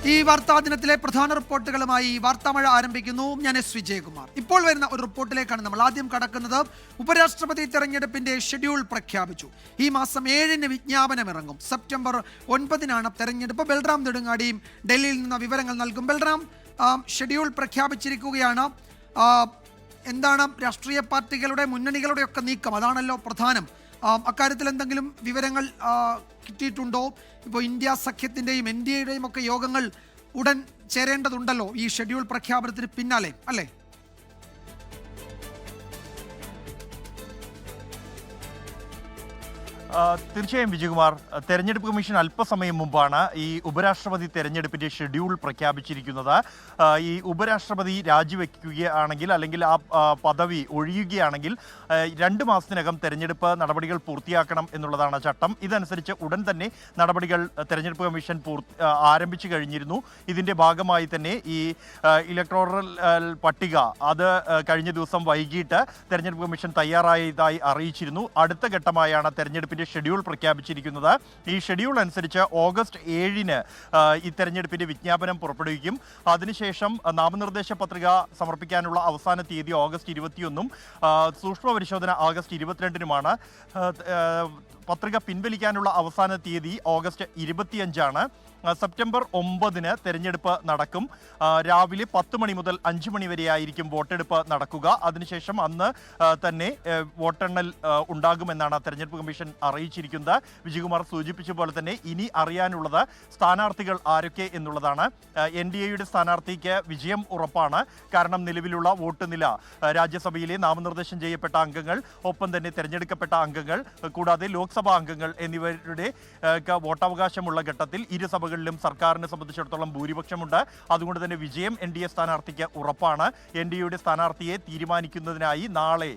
ഈ വാർത്താ ദിനത്തിലെ പ്രധാന റിപ്പോർട്ടുകളുമായി വാർത്താമഴ ആരംഭിക്കുന്നു. ഞാൻ എസ് വിജയകുമാർ. ഇപ്പോൾ വരുന്ന ഒരു റിപ്പോർട്ടിലേക്കാണ് നമ്മൾ ആദ്യം കടക്കുന്നത്. ഉപരാഷ്ട്രപതി തെരഞ്ഞെടുപ്പിന്റെ ഷെഡ്യൂൾ പ്രഖ്യാപിച്ചു. ഈ മാസം 7-ന് വിജ്ഞാപനം ഇറങ്ങും. സെപ്റ്റംബർ 9-നാണ് തെരഞ്ഞെടുപ്പ്. ബൽറാം നെടുങ്ങാടിയും ഡൽഹിയിൽ നിന്ന് വിവരങ്ങൾ നൽകും. ബൽറാം, ഷെഡ്യൂൾ പ്രഖ്യാപിച്ചിരിക്കുകയാണ്. എന്താണ് രാഷ്ട്രീയ പാർട്ടികളുടെ മുന്നണികളുടെ ഒക്കെ നീക്കം? അതാണല്ലോ പ്രധാനം. അക്കാര്യത്തിൽ എന്തെങ്കിലും വിവരങ്ങൾ കിട്ടിയിട്ടുണ്ടോ? ഇപ്പോൾ ഇന്ത്യ സഖ്യത്തിൻ്റെയും NDAയുടെയും ഒക്കെ യോഗങ്ങൾ ഉടൻ ചേരേണ്ടതുണ്ടല്ലോ ഈ ഷെഡ്യൂൾ പ്രഖ്യാപനത്തിന് പിന്നാലെ, അല്ലേ? തീർച്ചയായും വിജയകുമാർ, തെരഞ്ഞെടുപ്പ് കമ്മീഷൻ അല്പസമയം മുമ്പാണ് ഈ ഉപരാഷ്ട്രപതി തെരഞ്ഞെടുപ്പിന്റെ ഷെഡ്യൂൾ പ്രഖ്യാപിച്ചിരിക്കുന്നത്. ഈ ഉപരാഷ്ട്രപതി രാജിവെക്കുകയാണെങ്കിൽ അല്ലെങ്കിൽ ആ പദവി ഒഴിയുകയാണെങ്കിൽ 2 മാസത്തിനകം തെരഞ്ഞെടുപ്പ് നടപടികൾ പൂർത്തിയാക്കണം എന്നുള്ളതാണ് ചട്ടം. ഇതനുസരിച്ച് ഉടൻ തന്നെ നടപടികൾ തെരഞ്ഞെടുപ്പ് കമ്മീഷൻ ആരംഭിച്ചു കഴിഞ്ഞിരുന്നു. ഇതിന്റെ ഭാഗമായി തന്നെ ഈ ഇലക്ടോറൽ പട്ടിക അത് കഴിഞ്ഞ ദിവസം വൈകിട്ട് തെരഞ്ഞെടുപ്പ് കമ്മീഷൻ തയ്യാറായതായി അറിയിച്ചിരുന്നു. അടുത്ത ഘട്ടമായാണ് തെരഞ്ഞെടുപ്പിന്റെ ഷെഡ്യൂൾ പ്രഖ്യാപിച്ചിരിക്കുന്നത്. ഈ ഷെഡ്യൂൾ അനുസരിച്ച് ഓഗസ്റ്റ് 7-ന് ഈ തെരഞ്ഞെടുപ്പിന്റെ വിജ്ഞാപനം പുറപ്പെടുവിക്കും. അതിനുശേഷം നാമനിർദ്ദേശ പത്രിക സമർപ്പിക്കാനുള്ള അവസാന തീയതി ഓഗസ്റ്റ് 21-നും സൂക്ഷ്മ പരിശോധന ഓഗസ്റ്റ് 22-നുമാണ്. പത്രിക പിൻവലിക്കാനുള്ള അവസാന തീയതി ഓഗസ്റ്റ് 25-ആണ്. സെപ്റ്റംബർ 9-ന് തെരഞ്ഞെടുപ്പ് നടക്കും. രാവിലെ 10 മണി മുതൽ 5 മണി വരെയായിരിക്കും വോട്ടെടുപ്പ് നടക്കുക. അതിനുശേഷം അന്ന് തന്നെ വോട്ടെണ്ണൽ ഉണ്ടാകുമെന്നാണ് തെരഞ്ഞെടുപ്പ് കമ്മീഷൻ അറിയിച്ചിരിക്കുന്നത്. വിജയകുമാർ സൂചിപ്പിച്ച പോലെ തന്നെ ഇനി അറിയാനുള്ളത് സ്ഥാനാർത്ഥികൾ ആരൊക്കെ എന്നുള്ളതാണ്. NDAയുടെ സ്ഥാനാർത്ഥിക്ക് വിജയം ഉറപ്പാണ്. കാരണം നിലവിലുള്ള വോട്ട് നില, രാജ്യസഭയിലെ നാമനിർദ്ദേശം ചെയ്യപ്പെട്ട അംഗങ്ങൾ, ഒപ്പം തന്നെ തെരഞ്ഞെടുക്കപ്പെട്ട അംഗങ്ങൾ, കൂടാതെ ലോക്സഭാ അംഗങ്ങൾ എന്നിവരുടെ വോട്ടവകാശമുള്ള ഘട്ടത്തിൽ ഇരു സഭകളിലും സർക്കാരിനെ സംബന്ധിച്ചിടത്തോളം ഭൂരിപക്ഷമുണ്ട്. അതുകൊണ്ട് തന്നെ വിജയം NDA സ്ഥാനാർത്ഥിക്ക് ഉറപ്പാണ്. NDAയുടെ സ്ഥാനാർത്ഥിയെ തീരുമാനിക്കുന്നതിനായി നാളെ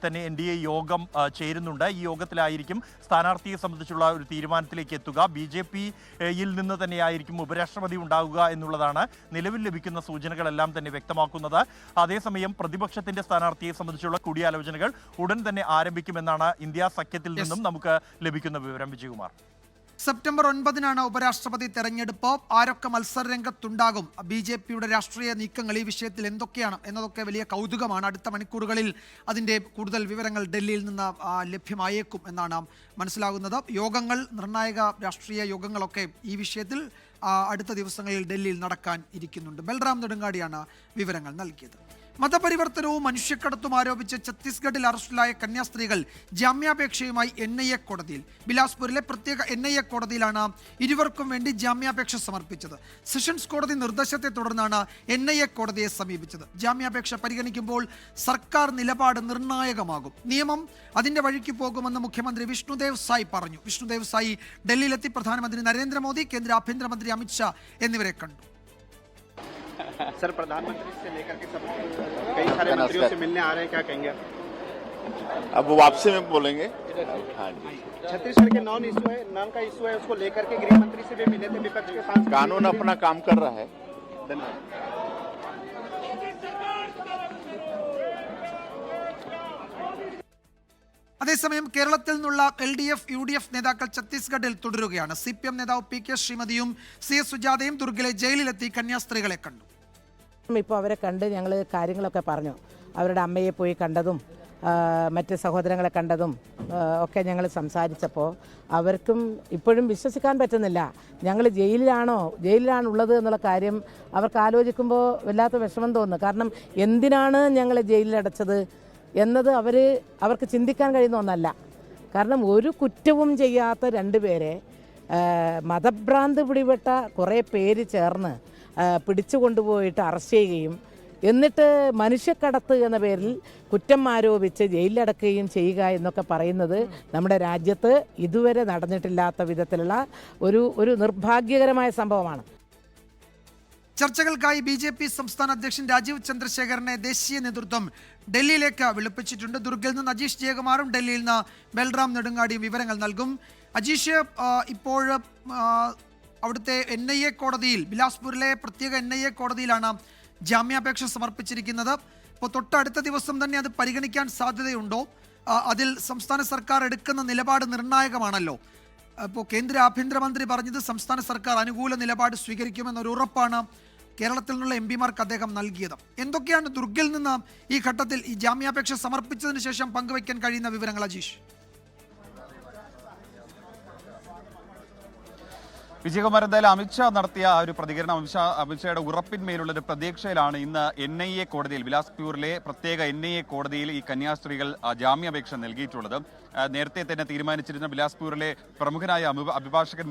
തന്നെ NDA യോഗം ചേരുന്നുണ്ട്. ഈ യോഗത്തിലായിരിക്കും സ്ഥാനാർത്ഥിയെ സംബന്ധിച്ചുള്ള ഒരു തീരുമാനത്തിലേക്ക് എത്തുക. BJP-യിൽ നിന്ന് തന്നെയായിരിക്കും ഉപരാഷ്ട്രപതി ഉണ്ടാവുക എന്നുള്ളതാണ് നിലവിൽ ലഭിക്കുന്ന സൂചനകളെല്ലാം തന്നെ വ്യക്തമാക്കുന്നത്. അതേസമയം പ്രതിപക്ഷത്തിന്റെ സ്ഥാനാർത്ഥിയെ സംബന്ധിച്ചുള്ള കൂടിയാലോചനകൾ ഉടൻ തന്നെ ആരംഭിക്കുമെന്നാണ് ഇന്ത്യ സഖ്യത്തിൽ നിന്നും നമുക്ക് ലഭിക്കുന്ന വിവരം. വിജയകുമാർ, സെപ്റ്റംബർ 9-നാണ് ഉപരാഷ്ട്രപതി തെരഞ്ഞെടുപ്പ്. ആരൊക്കെ മത്സര രംഗത്തുണ്ടാകും? BJP-യുടെ രാഷ്ട്രീയ നീക്കങ്ങൾ ഈ വിഷയത്തിൽ എന്തൊക്കെയാണ് എന്നതൊക്കെ വലിയ കൗതുകമാണ്. അടുത്ത മണിക്കൂറുകളിൽ അതിൻ്റെ കൂടുതൽ വിവരങ്ങൾ ഡൽഹിയിൽ നിന്ന് ലഭ്യമായേക്കും എന്നാണ് മനസ്സിലാകുന്നത്. യോഗങ്ങൾ, നിർണായക രാഷ്ട്രീയ യോഗങ്ങളൊക്കെ ഈ വിഷയത്തിൽ അടുത്ത ദിവസങ്ങളിൽ ഡൽഹിയിൽ നടക്കാൻ ഇരിക്കുന്നുണ്ട്. ബൽറാം നെടുങ്ങാടിയാണ് വിവരങ്ങൾ നൽകിയത്. മതപരിവർത്തനവും മനുഷ്യക്കടത്തും ആരോപിച്ച് ഛത്തീസ്ഗഡിൽ അറസ്റ്റിലായ കന്യാസ്ത്രീകൾ ജാമ്യാപേക്ഷയുമായി NIA കോടതിയിൽ. ബിലാസ്പൂരിലെ പ്രത്യേക NIA കോടതിയിലാണ് ഇരുവർക്കും വേണ്ടി ജാമ്യാപേക്ഷ സമർപ്പിച്ചത്. സെഷൻസ് കോടതി നിർദ്ദേശത്തെ തുടർന്നാണ് NIA കോടതിയെ സമീപിച്ചത്. ജാമ്യാപേക്ഷ പരിഗണിക്കുമ്പോൾ സർക്കാർ നിലപാട് നിർണായകമാകും. നിയമം അതിന്റെ വഴിക്ക് പോകുമെന്ന് മുഖ്യമന്ത്രി വിഷ്ണുദേവ് സായ് പറഞ്ഞു. വിഷ്ണുദേവ് സായ് ഡൽഹിയിലെത്തി പ്രധാനമന്ത്രി നരേന്ദ്രമോദി, കേന്ദ്ര ആഭ്യന്തരമന്ത്രി അമിത്ഷാ എന്നിവരെ കണ്ടു. सर, प्रधानमंत्री से लेकर के सब कई सारे मंत्रियों से मिलने आ रहे हैं, क्या कहेंगे? अब वापसी में बोलेंगे. हाँ जी, छत्तीसगढ़ के नॉन का इशू है, उसको लेकर के गृह मंत्री से भी मिले थे विपक्ष के सांसद. कानून अपना काम कर रहा है. धन्यवाद. അതേസമയം കേരളത്തിൽ നിന്നുള്ള LDF UDF നേതാക്കൾ ഛത്തീസ്ഗഡിൽ തുടരുകയാണ്. CPM നേതാവ് PK ശ്രീമതിയും CS സുജാതയും ദുർഗിലെ ജയിലിലെത്തി കന്യാസ്ത്രീകളെ കണ്ടു. ഇപ്പോൾ അവരെ കണ്ട് ഞങ്ങൾ കാര്യങ്ങളൊക്കെ പറഞ്ഞു. അവരുടെ അമ്മയെ പോയി കണ്ടതും മറ്റ് സഹോദരങ്ങളെ കണ്ടതും ഒക്കെ ഞങ്ങൾ സംസാരിച്ചപ്പോൾ അവർക്കും ഇപ്പോഴും വിശ്വസിക്കാൻ പറ്റുന്നില്ല. ഞങ്ങൾ ജയിലിലാണുള്ളത് എന്നുള്ള കാര്യം അവർക്ക് ആലോചിക്കുമ്പോൾ വല്ലാത്ത വിഷമം തോന്നുന്നു. കാരണം എന്തിനാണ് ഞങ്ങളെ ജയിലിലടച്ചത് എന്നത് അവർക്ക് ചിന്തിക്കാൻ കഴിയുന്ന ഒന്നല്ല. കാരണം ഒരു കുറ്റവും ചെയ്യാത്ത 2 പേരെ മതഭ്രാന്ത് പിടിപെട്ട കുറേ പേര് ചേർന്ന് പിടിച്ചു കൊണ്ടുപോയിട്ട് അറസ്റ്റ് ചെയ്യുകയും എന്നിട്ട് മനുഷ്യക്കടത്ത് എന്ന പേരിൽ കുറ്റം ആരോപിച്ച് ജയിലിലടക്കുകയും ചെയ്യുക എന്നൊക്കെ പറയുന്നത് നമ്മുടെ രാജ്യത്ത് ഇതുവരെ നടന്നിട്ടില്ലാത്ത വിധത്തിലുള്ള ഒരു നിർഭാഗ്യകരമായ സംഭവമാണ്. ചർച്ചകൾക്കായി BJP സംസ്ഥാന അധ്യക്ഷൻ രാജീവ് ചന്ദ്രശേഖരനെ ദേശീയ നേതൃത്വം ഡൽഹിയിലേക്ക് വിളിപ്പിച്ചിട്ടുണ്ട്. ദുർഗയിൽ നിന്ന് അജീഷ് ജയകുമാറും ഡൽഹിയിൽ നിന്ന് ബൽറാം നെടുങ്ങാടിയും വിവരങ്ങൾ നൽകും. അജീഷ്, ഇപ്പോൾ അവിടുത്തെ NIA കോടതിയിൽ, ബിലാസ്പൂരിലെ പ്രത്യേക NIA കോടതിയിലാണ് ജാമ്യാപേക്ഷ സമർപ്പിച്ചിരിക്കുന്നത്. അപ്പോൾ തൊട്ടടുത്ത ദിവസം തന്നെ അത് പരിഗണിക്കാൻ സാധ്യതയുണ്ടോ? അതിൽ സംസ്ഥാന സർക്കാർ എടുക്കുന്ന നിലപാട് നിർണായകമാണല്ലോ. അപ്പോൾ കേന്ദ്ര ആഭ്യന്തരമന്ത്രി പറഞ്ഞത് സംസ്ഥാന സർക്കാർ അനുകൂല നിലപാട് സ്വീകരിക്കുമെന്നൊരു ഉറപ്പാണ് കേരളത്തിൽ നിന്നുള്ള എംപിമാർക്ക് അദ്ദേഹം നൽകിയത്. എന്തൊക്കെയാണ് ദുർഗിൽ നിന്ന് ഈ ഘട്ടത്തിൽ ഈ ജാമ്യാപേക്ഷ സമർപ്പിച്ചതിന് ശേഷം പങ്കുവയ്ക്കാൻ കഴിയുന്ന വിവരങ്ങൾ അജീഷ്? വിജയകുമാർ, എന്തായാലും അമിത്ഷാ നടത്തിയ ആ ഒരു പ്രതികരണം, അമിത്ഷായുടെ ഉറപ്പിന്മേലുള്ള ഒരു പ്രതീക്ഷയിലാണ് ഇന്ന് NIA കോടതിയിൽ, ബിലാസ്പൂരിലെ പ്രത്യേക NIA കോടതിയിൽ ഈ കന്യാസ്ത്രീകൾ ജാമ്യാപേക്ഷ നൽകിയിട്ടുള്ളത്. നേരത്തെ തന്നെ തീരുമാനിച്ചിരുന്ന ബിലാസ്പൂരിലെ പ്രമുഖനായ അഭിഭാഷകൻ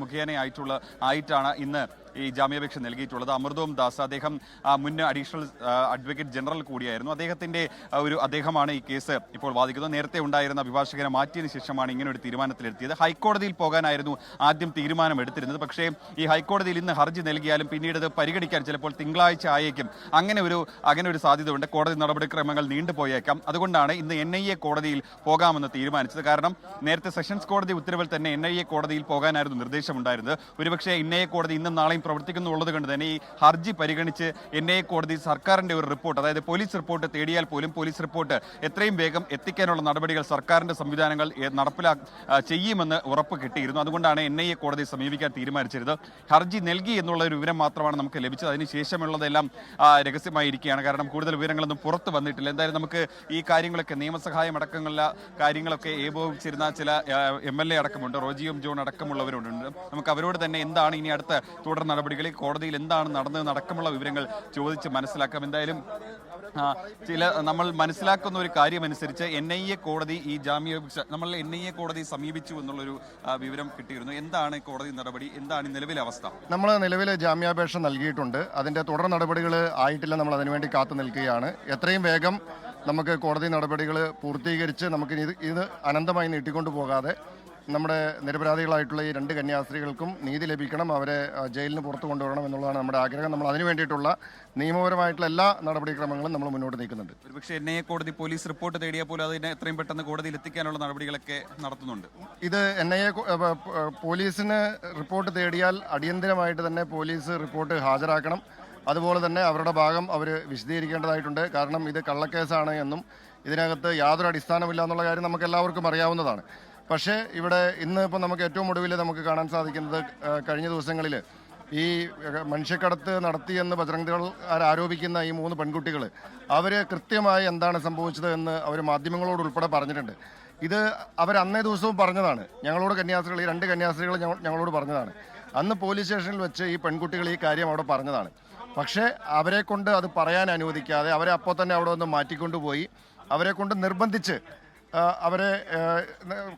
ആയിട്ടാണ് ഇന്ന് ഈ ജാമ്യാപേക്ഷ നൽകിയിട്ടുള്ളത്. അമൃതോം ദാസ്, അദ്ദേഹം മുൻ അഡീഷണൽ അഡ്വക്കേറ്റ് ജനറൽ കൂടിയായിരുന്നു. അദ്ദേഹമാണ് ഈ കേസ് ഇപ്പോൾ വാദിക്കുന്നത്. നേരത്തെ ഉണ്ടായിരുന്ന അഭിഭാഷകനെ മാറ്റിയതിനു ശേഷമാണ് ഇങ്ങനെ ഒരു തീരുമാനത്തിലെത്തിയത്. ഹൈക്കോടതിയിൽ പോകാനായിരുന്നു ആദ്യം തീരുമാനമെടുത്തിരുന്നത്. പക്ഷേ ഈ ഹൈക്കോടതിയിൽ ഇന്ന് ഹർജി നൽകിയാലും പിന്നീട് ഇത് പരിഗണിക്കാൻ ചിലപ്പോൾ തിങ്കളാഴ്ച ആയേക്കും. അങ്ങനെ ഒരു സാധ്യതയുണ്ട്. കോടതി നടപടിക്രമങ്ങൾ നീണ്ടുപോയേക്കാം. അതുകൊണ്ടാണ് ഇന്ന് NIA കോടതിയിൽ പോകാമെന്ന് തീരുമാനിച്ചത്. കാരണം നേരത്തെ സെഷൻസ് കോടതി ഉത്തരവിൽ തന്നെ NIA കോടതിയിൽ പോകാനായിരുന്നു നിർദ്ദേശമുണ്ടായിരുന്നത്. ഒരുപക്ഷെ NIA കോടതി ഇന്നും നാളെയും പ്രവർത്തിക്കുന്നുള്ളത് കൊണ്ട് തന്നെ ഈ ഹർജി പരിഗണിച്ച് NIA കോടതി സർക്കാരിന്റെ ഒരു റിപ്പോർട്ട്, അതായത് പോലീസ് റിപ്പോർട്ട് തേടിയാൽ പോലും പോലീസ് റിപ്പോർട്ട് എത്രയും വേഗം എത്തിക്കാനുള്ള നടപടികൾ സർക്കാരിന്റെ സംവിധാനങ്ങൾ ചെയ്യുമെന്ന് ഉറപ്പ് കിട്ടിയിരുന്നു. അതുകൊണ്ടാണ് NIA കോടതി സമീപിക്കാൻ തീരുമാനിച്ചിരുന്നത്. ഹർജി നൽകി എന്നുള്ള ഒരു വിവരം മാത്രമാണ് നമുക്ക് ലഭിച്ചത്. അതിനുശേഷമുള്ളതെല്ലാം രഹസ്യമായിരിക്കുകയാണ്. കാരണം കൂടുതൽ വിവരങ്ങളൊന്നും പുറത്തു വന്നിട്ടില്ല. എന്തായാലും നമുക്ക് ഈ കാര്യങ്ങളൊക്കെ, നിയമസഹായം അടക്കമുള്ള കാര്യങ്ങളൊക്കെ ഏകോപിച്ചിരുന്ന ചില MLA അടക്കമുണ്ട്, റോജി എം ജോൺ അടക്കമുള്ളവരുണ്ട്. നമുക്ക് അവരോട് തന്നെ എന്താണ് ഇനി അടുത്ത തുടർ നടപടികളിൽ കോടതിയിൽ എന്താണ് നടന്നതെന്ന് അടക്കമുള്ള വിവരങ്ങൾ ചോദിച്ച് മനസ്സിലാക്കാം. എന്തായാലും നമ്മൾ മനസ്സിലാക്കുന്ന ഒരു കാര്യമനുസരിച്ച് NIA കോടതി ഈ ജാമ്യാപേക്ഷ NIA കോടതി സമീപിച്ചു എന്നുള്ളൊരു വിവരം കിട്ടിയിരുന്നു. എന്താണ് കോടതി നടപടി, എന്താണ് നിലവിലെ അവസ്ഥ? നമ്മൾ നിലവിലെ ജാമ്യാപേക്ഷ നൽകിയിട്ടുണ്ട്. അതിൻ്റെ തുടർ നടപടികൾ ആയിട്ടില്ല. നമ്മൾ അതിനുവേണ്ടി കാത്തു നിൽക്കുകയാണ്. എത്രയും വേഗം നമുക്ക് കോടതി നടപടികൾ പൂർത്തീകരിച്ച് നമുക്ക് ഇത് അനന്തമായി നീട്ടിക്കൊണ്ടു പോകാതെ നമ്മുടെ നിരപരാധികളായിട്ടുള്ള ഈ 2 കന്യാസ്ത്രീകൾക്കും നീതി ലഭിക്കണം, അവരെ ജയിലിന് പുറത്തു കൊണ്ടുവരണം എന്നുള്ളതാണ് നമ്മുടെ ആഗ്രഹം. നമ്മൾ അതിനു വേണ്ടിയിട്ടുള്ള നിയമപരമായിട്ടുള്ള എല്ലാ നടപടിക്രമങ്ങളും നമ്മൾ മുന്നോട്ട് നീക്കുന്നുണ്ട്. ഒരുപക്ഷെ NIA കോടതി പോലീസ് റിപ്പോർട്ട് തേടിയാൽ പോലും അതിനെ എത്രയും പെട്ടെന്ന് കോടതിയിൽ എത്തിക്കാനുള്ള നടപടികളൊക്കെ നടത്തുന്നുണ്ട്. ഇത് NIA പോലീസിന് റിപ്പോർട്ട് തേടിയാൽ അടിയന്തരമായിട്ട് തന്നെ പോലീസ് റിപ്പോർട്ട് ഹാജരാക്കണം. അതുപോലെ തന്നെ അവരുടെ ഭാഗം അവർ വിശദീകരിക്കേണ്ടതായിട്ടുണ്ട്. കാരണം ഇത് കള്ളക്കേസാണ് എന്നും ഇതിനകത്ത് യാതൊരു അടിസ്ഥാനമില്ല എന്നുള്ള കാര്യം നമുക്ക് എല്ലാവർക്കും അറിയാവുന്നതാണ്. പക്ഷേ ഇവിടെ ഇന്ന് ഇപ്പോൾ നമുക്ക് ഏറ്റവും ഒടുവിൽ നമുക്ക് കാണാൻ സാധിക്കുന്നത്, കഴിഞ്ഞ ദിവസങ്ങളിൽ ഈ മനുഷ്യക്കടത്ത് നടത്തിയെന്ന് ബജറംഗ് ആരോപിക്കുന്ന ഈ 3 പെൺകുട്ടികൾ, അവർ കൃത്യമായി എന്താണ് സംഭവിച്ചത് എന്ന് അവർ മാധ്യമങ്ങളോട് ഉൾപ്പെടെ പറഞ്ഞിട്ടുണ്ട്. ഇത് അവർ അന്നേ ദിവസവും പറഞ്ഞതാണ്. ഞങ്ങളോട് കന്യാസ്ത്രീകൾ, ഈ 2 കന്യാസ്ത്രീകൾ ഞങ്ങളോട് പറഞ്ഞതാണ്. അന്ന് പോലീസ് സ്റ്റേഷനിൽ വെച്ച് ഈ പെൺകുട്ടികൾ ഈ കാര്യം അവിടെ പറഞ്ഞതാണ്. പക്ഷേ അവരെ കൊണ്ട് അത് പറയാൻ അനുവദിക്കാതെ അവരെ അപ്പോൾ തന്നെ അവിടെ നിന്ന് മാറ്റിക്കൊണ്ടുപോയി അവരെ കൊണ്ട് നിർബന്ധിച്ച് അവരെ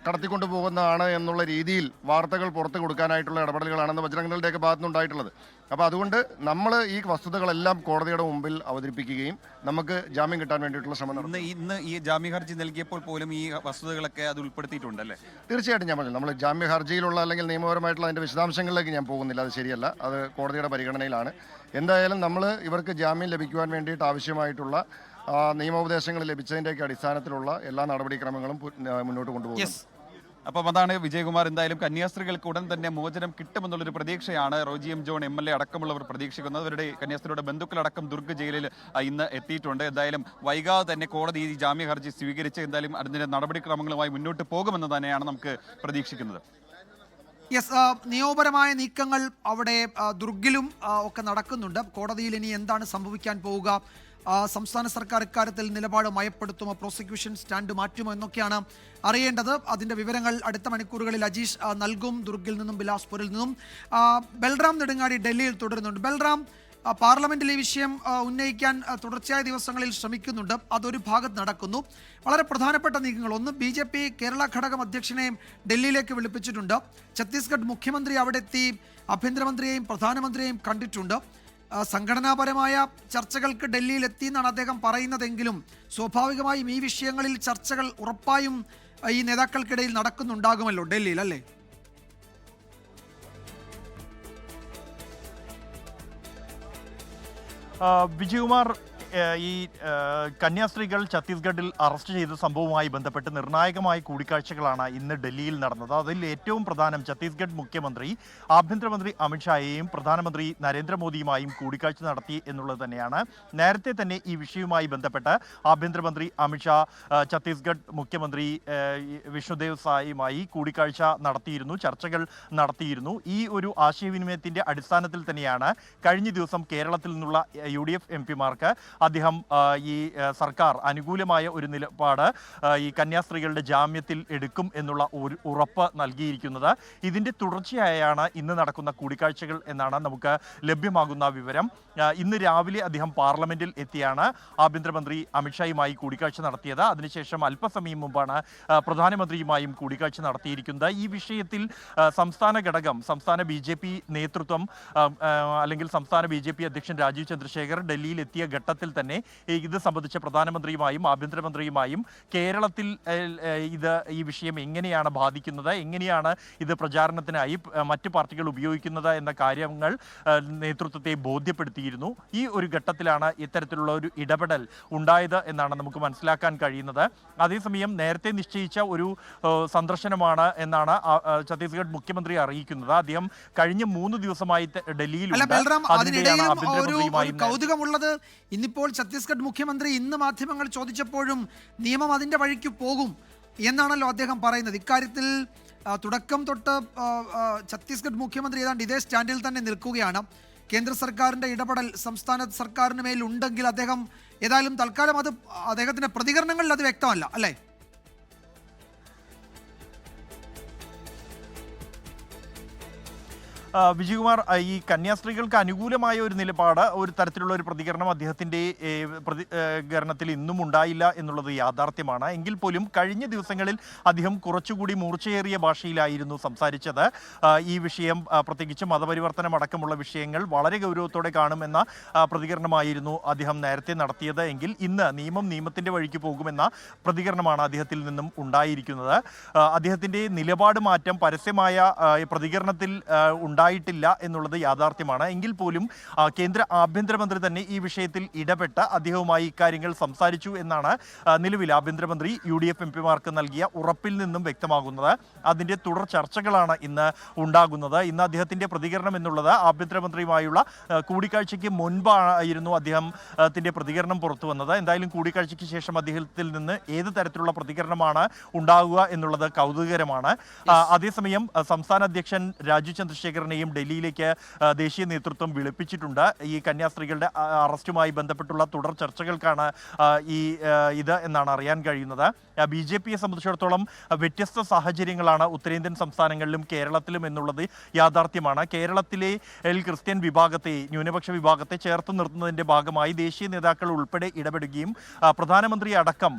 കടത്തിക്കൊണ്ടു പോകുന്നതാണ് എന്നുള്ള രീതിയിൽ വാർത്തകൾ പുറത്തു കൊടുക്കാനായിട്ടുള്ള ഇടപെടലുകളാണെന്ന് ബജറംഗിൻ്റെയൊക്കെ ഭാഗത്തുനിന്നുണ്ടായിട്ടുള്ളത്. അപ്പോൾ അതുകൊണ്ട് നമ്മൾ ഈ വസ്തുതകളെല്ലാം കോടതിയുടെ മുമ്പിൽ അവതരിപ്പിക്കുകയും നമുക്ക് ജാമ്യം കിട്ടാൻ വേണ്ടിയിട്ടുള്ള ശ്രമം നടത്തും. ഇന്ന് ഈ ജാമ്യ ഹർജി നൽകിയപ്പോൾ പോലും ഈ വസ്തുതകളൊക്കെ അത് ഉൾപ്പെടുത്തിയിട്ടുണ്ടല്ലേ? തീർച്ചയായിട്ടും ഞാൻ പറഞ്ഞു, നമ്മൾ ജാമ്യ ഹർജിയിലുള്ള അല്ലെങ്കിൽ നിയമപരമായിട്ടുള്ള അതിൻ്റെ വിശദാംശങ്ങളിലേക്ക് ഞാൻ പോകുന്നില്ല, അത് ശരിയല്ല, അത് കോടതിയുടെ പരിഗണനയിലാണ്. എന്തായാലും നമ്മൾ ഇവർക്ക് ജാമ്യം ലഭിക്കുവാൻ വേണ്ടിയിട്ട് ആവശ്യമായിട്ടുള്ള നിയമോപദേശങ്ങൾ ലഭിച്ചതിൻ്റെയൊക്കെ അടിസ്ഥാനത്തിലുള്ള എല്ലാ നടപടിക്രമങ്ങളും മുന്നോട്ട് കൊണ്ടുപോകും. അപ്പം അതാണ് വിജയകുമാർ. എന്തായാലും കന്യാസ്ത്രീകൾക്ക് ഉടൻ തന്നെ മോചനം കിട്ടുമെന്നുള്ളൊരു പ്രതീക്ഷയാണ് റോജി എം ജോൺ MLA അടക്കമുള്ളവർ പ്രതീക്ഷിക്കുന്നത്. അവരുടെ കന്യാസ്ത്രീയുടെ ബന്ധുക്കളടക്കം ദുർഗ് ജയിലിൽ ഇന്ന് എത്തിയിട്ടുണ്ട്. എന്തായാലും വൈകാതെ തന്നെ കോടതി ഈ ജാമ്യ ഹർജി സ്വീകരിച്ച് എന്തായാലും അതിൻ്റെ നടപടിക്രമങ്ങളുമായി മുന്നോട്ട് പോകുമെന്ന് തന്നെയാണ് നമുക്ക് പ്രതീക്ഷിക്കുന്നത്. നിയമപരമായ നീക്കങ്ങൾ അവിടെ ദുർഗിലും ഒക്കെ നടക്കുന്നുണ്ട്. കോടതിയിൽ ഇനി എന്താണ് സംഭവിക്കാൻ പോവുക, സംസ്ഥാന സർക്കാർ ഇക്കാര്യത്തിൽ നിലപാട് മയപ്പെടുത്തുമോ, പ്രോസിക്യൂഷൻ സ്റ്റാൻഡ് മാറ്റുമോ എന്നൊക്കെയാണ് അറിയേണ്ടത്. അതിൻ്റെ വിവരങ്ങൾ അടുത്ത മണിക്കൂറുകളിൽ അജീഷ് നൽകും. ദുർഗിൽ നിന്നും ബിലാസ്പൂരിൽ നിന്നും ബൽറാം നെടുങ്ങാടി ഡൽഹിയിൽ തുടരുന്നുണ്ട്. ബൽറാം, പാർലമെന്റിൽ ഈ വിഷയം ഉന്നയിക്കാൻ തുടർച്ചയായ ദിവസങ്ങളിൽ ശ്രമിക്കുന്നുണ്ട്. അതൊരു ഭാഗത്ത് നടക്കുന്നു. വളരെ പ്രധാനപ്പെട്ട നീക്കങ്ങൾ, ഒന്ന് BJP കേരള ഘടകം അധ്യക്ഷനെ ഡൽഹിയിലേക്ക് വിളിപ്പിച്ചിട്ടുണ്ട്. ഛത്തീസ്ഗഡ് മുഖ്യമന്ത്രി അവിടെ എത്തി ആഭ്യന്തരമന്ത്രിയെയും പ്രധാനമന്ത്രിയെയും കണ്ടിട്ടുണ്ട്. സംഘടനാപരമായ ചർച്ചകൾക്ക് ഡൽഹിയിൽ എത്തി എന്നാണ് അദ്ദേഹം പറയുന്നതെങ്കിലും സ്വാഭാവികമായും ഈ വിഷയങ്ങളിൽ ചർച്ചകൾ ഉറപ്പായും ഈ നേതാക്കൾക്കിടയിൽ നടക്കുന്നുണ്ടാകുമല്ലോ ഡൽഹിയിൽ, അല്ലേ? വിജയകുമാർ, ഈ കന്യാസ്ത്രീകൾ ഛത്തീസ്ഗഡിൽ അറസ്റ്റ് ചെയ്ത സംഭവവുമായി ബന്ധപ്പെട്ട് നിർണായകമായ കൂടിക്കാഴ്ചകളാണ് ഇന്ന് ഡൽഹിയിൽ നടന്നത്. അതിൽ ഏറ്റവും പ്രധാനം ഛത്തീസ്ഗഡ് മുഖ്യമന്ത്രി ആഭ്യന്തരമന്ത്രി അമിത്ഷായെയും പ്രധാനമന്ത്രി നരേന്ദ്രമോദിയുമായും കൂടിക്കാഴ്ച നടത്തി എന്നുള്ളത് തന്നെയാണ്. നേരത്തെ തന്നെ ഈ വിഷയവുമായി ബന്ധപ്പെട്ട് ആഭ്യന്തരമന്ത്രി അമിത്ഷാ ഛത്തീസ്ഗഡ് മുഖ്യമന്ത്രി വിഷ്ണുദേവ് സായുമായി കൂടിക്കാഴ്ച നടത്തിയിരുന്നു, ചർച്ചകൾ നടത്തിയിരുന്നു. ഈ ഒരു ആശയവിനിമയത്തിന്റെ അടിസ്ഥാനത്തിൽ തന്നെയാണ് കഴിഞ്ഞ ദിവസം കേരളത്തിൽ നിന്നുള്ള UDF MP-മാർക്ക് അദ്ദേഹം ഈ സർക്കാർ അനുകൂലമായ ഒരു നിലപാട് ഈ കന്യാസ്ത്രീകളുടെ ജാമ്യത്തിൽ എടുക്കും എന്നുള്ള ഒരു ഉറപ്പ് നൽകിയിരിക്കുന്നത്. ഇതിന്റെ തുടർച്ചയായാണ് ഇന്ന് നടക്കുന്ന കൂടിക്കാഴ്ചകൾ എന്നാണ് നമുക്ക് ലഭ്യമാകുന്ന വിവരം. ഇന്ന് രാവിലെ അദ്ദേഹം പാർലമെന്റിൽ എത്തിയാണ് ആഭ്യന്തരമന്ത്രി അമിത്ഷായുമായി കൂടിക്കാഴ്ച നടത്തിയത്. അതിനുശേഷം അല്പസമയം മുമ്പാണ് പ്രധാനമന്ത്രിയുമായും കൂടിക്കാഴ്ച നടത്തിയിരിക്കുന്നത്. ഈ വിഷയത്തിൽ സംസ്ഥാന ഘടകം, സംസ്ഥാന BJP നേതൃത്വം അല്ലെങ്കിൽ സംസ്ഥാന BJP അധ്യക്ഷൻ രാജീവ് ചന്ദ്രശേഖർ ഡൽഹിയിൽ എത്തിയ ഘട്ടത്തിൽ തന്നെ ഇത് സംബന്ധിച്ച പ്രധാനമന്ത്രിയുമായും ആഭ്യന്തരമന്ത്രിയുമായും കേരളത്തിൽ ഈ വിഷയം എങ്ങനെയാണ് ബാധിക്കുന്നത്, എങ്ങനെയാണ് ഇത് പ്രചാരണത്തിനായി മറ്റ് പാർട്ടികൾ ഉപയോഗിക്കുന്നത് എന്ന കാര്യങ്ങൾ നേതൃത്വത്തെ ബോധ്യപ്പെടുത്തിയിരുന്നു. ഈ ഒരു ഘട്ടത്തിലാണ് ഇത്തരത്തിലുള്ള ഒരു ഇടപെടൽ ഉണ്ടായത് എന്നാണ് നമുക്ക് മനസ്സിലാക്കാൻ കഴിയുന്നത്. അതേസമയം നേരത്തെ നിശ്ചയിച്ച ഒരു സന്ദർശനമാണ് എന്നാണ് ഛത്തീസ്ഗഡ് മുഖ്യമന്ത്രി അറിയിക്കുന്നത്. അദ്ദേഹം കഴിഞ്ഞ 3 ദിവസമായി ഡൽഹിയിലുണ്ട്. കൗതുകമുള്ളത് ഇന്നിപ്പോൾ ഛത്തീസ്ഗഡ് മുഖ്യമന്ത്രി ഇന്ന് മാധ്യമങ്ങൾ ചോദിച്ചപ്പോഴും നിയമം അതിന്റെ വഴിക്ക് പോകും എന്നാണല്ലോ അദ്ദേഹം പറയുന്നത്. ഇക്കാര്യത്തിൽ തുടക്കം തൊട്ട് ഛത്തീസ്ഗഡ് മുഖ്യമന്ത്രി ഏതാണ്ട് ഇതേ സ്റ്റാൻഡിൽ തന്നെ നിൽക്കുകയാണ്. കേന്ദ്ര സർക്കാരിന്റെ ഇടപെടൽ സംസ്ഥാന സർക്കാരിന് മേൽ ഉണ്ടെങ്കിൽ അദ്ദേഹം ഏതായാലും തൽക്കാലം അത് അദ്ദേഹത്തിന്റെ പ്രതികരണങ്ങളിൽ അത് വ്യക്തമല്ല, അല്ലേ? വിജയകുമാർ, ഈ കന്യാസ്ത്രീകൾക്ക് അനുകൂലമായ ഒരു നിലപാട്, ഒരു തരത്തിലുള്ള ഒരു പ്രതികരണം അദ്ദേഹത്തിൻ്റെ പ്രതികരണത്തിൽ ഇന്നും ഉണ്ടായില്ല എന്നുള്ളത് യാഥാർത്ഥ്യമാണ്. എങ്കിൽ പോലും കഴിഞ്ഞ ദിവസങ്ങളിൽ അദ്ദേഹം കുറച്ചുകൂടി മൂർച്ചയേറിയ ഭാഷയിലായിരുന്നു സംസാരിച്ചത്. ഈ വിഷയം, പ്രത്യേകിച്ച് മതപരിവർത്തനം അടക്കമുള്ള വിഷയങ്ങൾ വളരെ ഗൗരവത്തോടെ കാണുമെന്ന പ്രതികരണമായിരുന്നു അദ്ദേഹം നേരത്തെ നടത്തിയത്. എങ്കിൽ ഇന്ന് നിയമത്തിൻ്റെ വഴിക്ക് പോകുമെന്ന പ്രതികരണമാണ് അദ്ദേഹത്തിൽ നിന്നും ഉണ്ടായിരിക്കുന്നത്. അദ്ദേഹത്തിൻ്റെ നിലപാട് മാറ്റം പരസ്യമായ പ്രതികരണത്തിൽ ഉണ്ടായിട്ടില്ല എന്നുള്ളത് യാഥാർത്ഥ്യമാണ്. എങ്കിൽ പോലും കേന്ദ്ര ആഭ്യന്തരമന്ത്രി തന്നെ ഈ വിഷയത്തിൽ ഇടപെട്ട് അദ്ദേഹവുമായി ഇക്കാര്യങ്ങൾ സംസാരിച്ചു എന്നാണ് നിലവിൽ ആഭ്യന്തരമന്ത്രി UDF MP-മാർക്ക് നൽകിയ ഉറപ്പിൽ നിന്നും വ്യക്തമാകുന്നത്. അതിൻ്റെ തുടർ ചർച്ചകളാണ് ഇന്ന് ഉണ്ടാകുന്നത്. ഇന്ന് അദ്ദേഹത്തിൻ്റെ പ്രതികരണം എന്നുള്ളത് ആഭ്യന്തരമന്ത്രിയുമായുള്ള കൂടിക്കാഴ്ചയ്ക്ക് മുൻപായിരുന്നു അദ്ദേഹത്തിൻ്റെ പ്രതികരണം പുറത്തു വന്നത്. എന്തായാലും കൂടിക്കാഴ്ചയ്ക്ക് ശേഷം അദ്ദേഹത്തിൽ നിന്ന് ഏത് തരത്തിലുള്ള പ്രതികരണമാണ് ഉണ്ടാവുക എന്നുള്ളത് കൗതുകകരമാണ്. അതേസമയം സംസ്ഥാന അധ്യക്ഷൻ രാജീവ് ചന്ദ്രശേഖരനെയും ഡൽഹിയിലേക്ക് ദേശീയ നേതൃത്വം വിളിപ്പിച്ചിട്ടുണ്ട്. ഈ കന്യാസ്ത്രീകളുടെ അറസ്റ്റുമായി ബന്ധപ്പെട്ടുള്ള തുടർ ചർച്ചകൾക്കാണ് ഇത് എന്നാണ് അറിയാൻ കഴിയുന്നത്. BJP-യെ സംബന്ധിച്ചിടത്തോളം വ്യത്യസ്ത സാഹചര്യങ്ങളാണ് ഉത്തരേന്ത്യൻ സംസ്ഥാനങ്ങളിലും കേരളത്തിലും എന്നുള്ളത് യാഥാർത്ഥ്യമാണ്. കേരളത്തിലെ ക്രിസ്ത്യൻ വിഭാഗത്തെ, ന്യൂനപക്ഷ വിഭാഗത്തെ ചേർത്ത് നിർത്തുന്നതിൻ്റെ ഭാഗമായി ദേശീയ നേതാക്കൾ ഉൾപ്പെടെ ഇടപെടുകയും പ്രധാനമന്ത്രി അടക്കം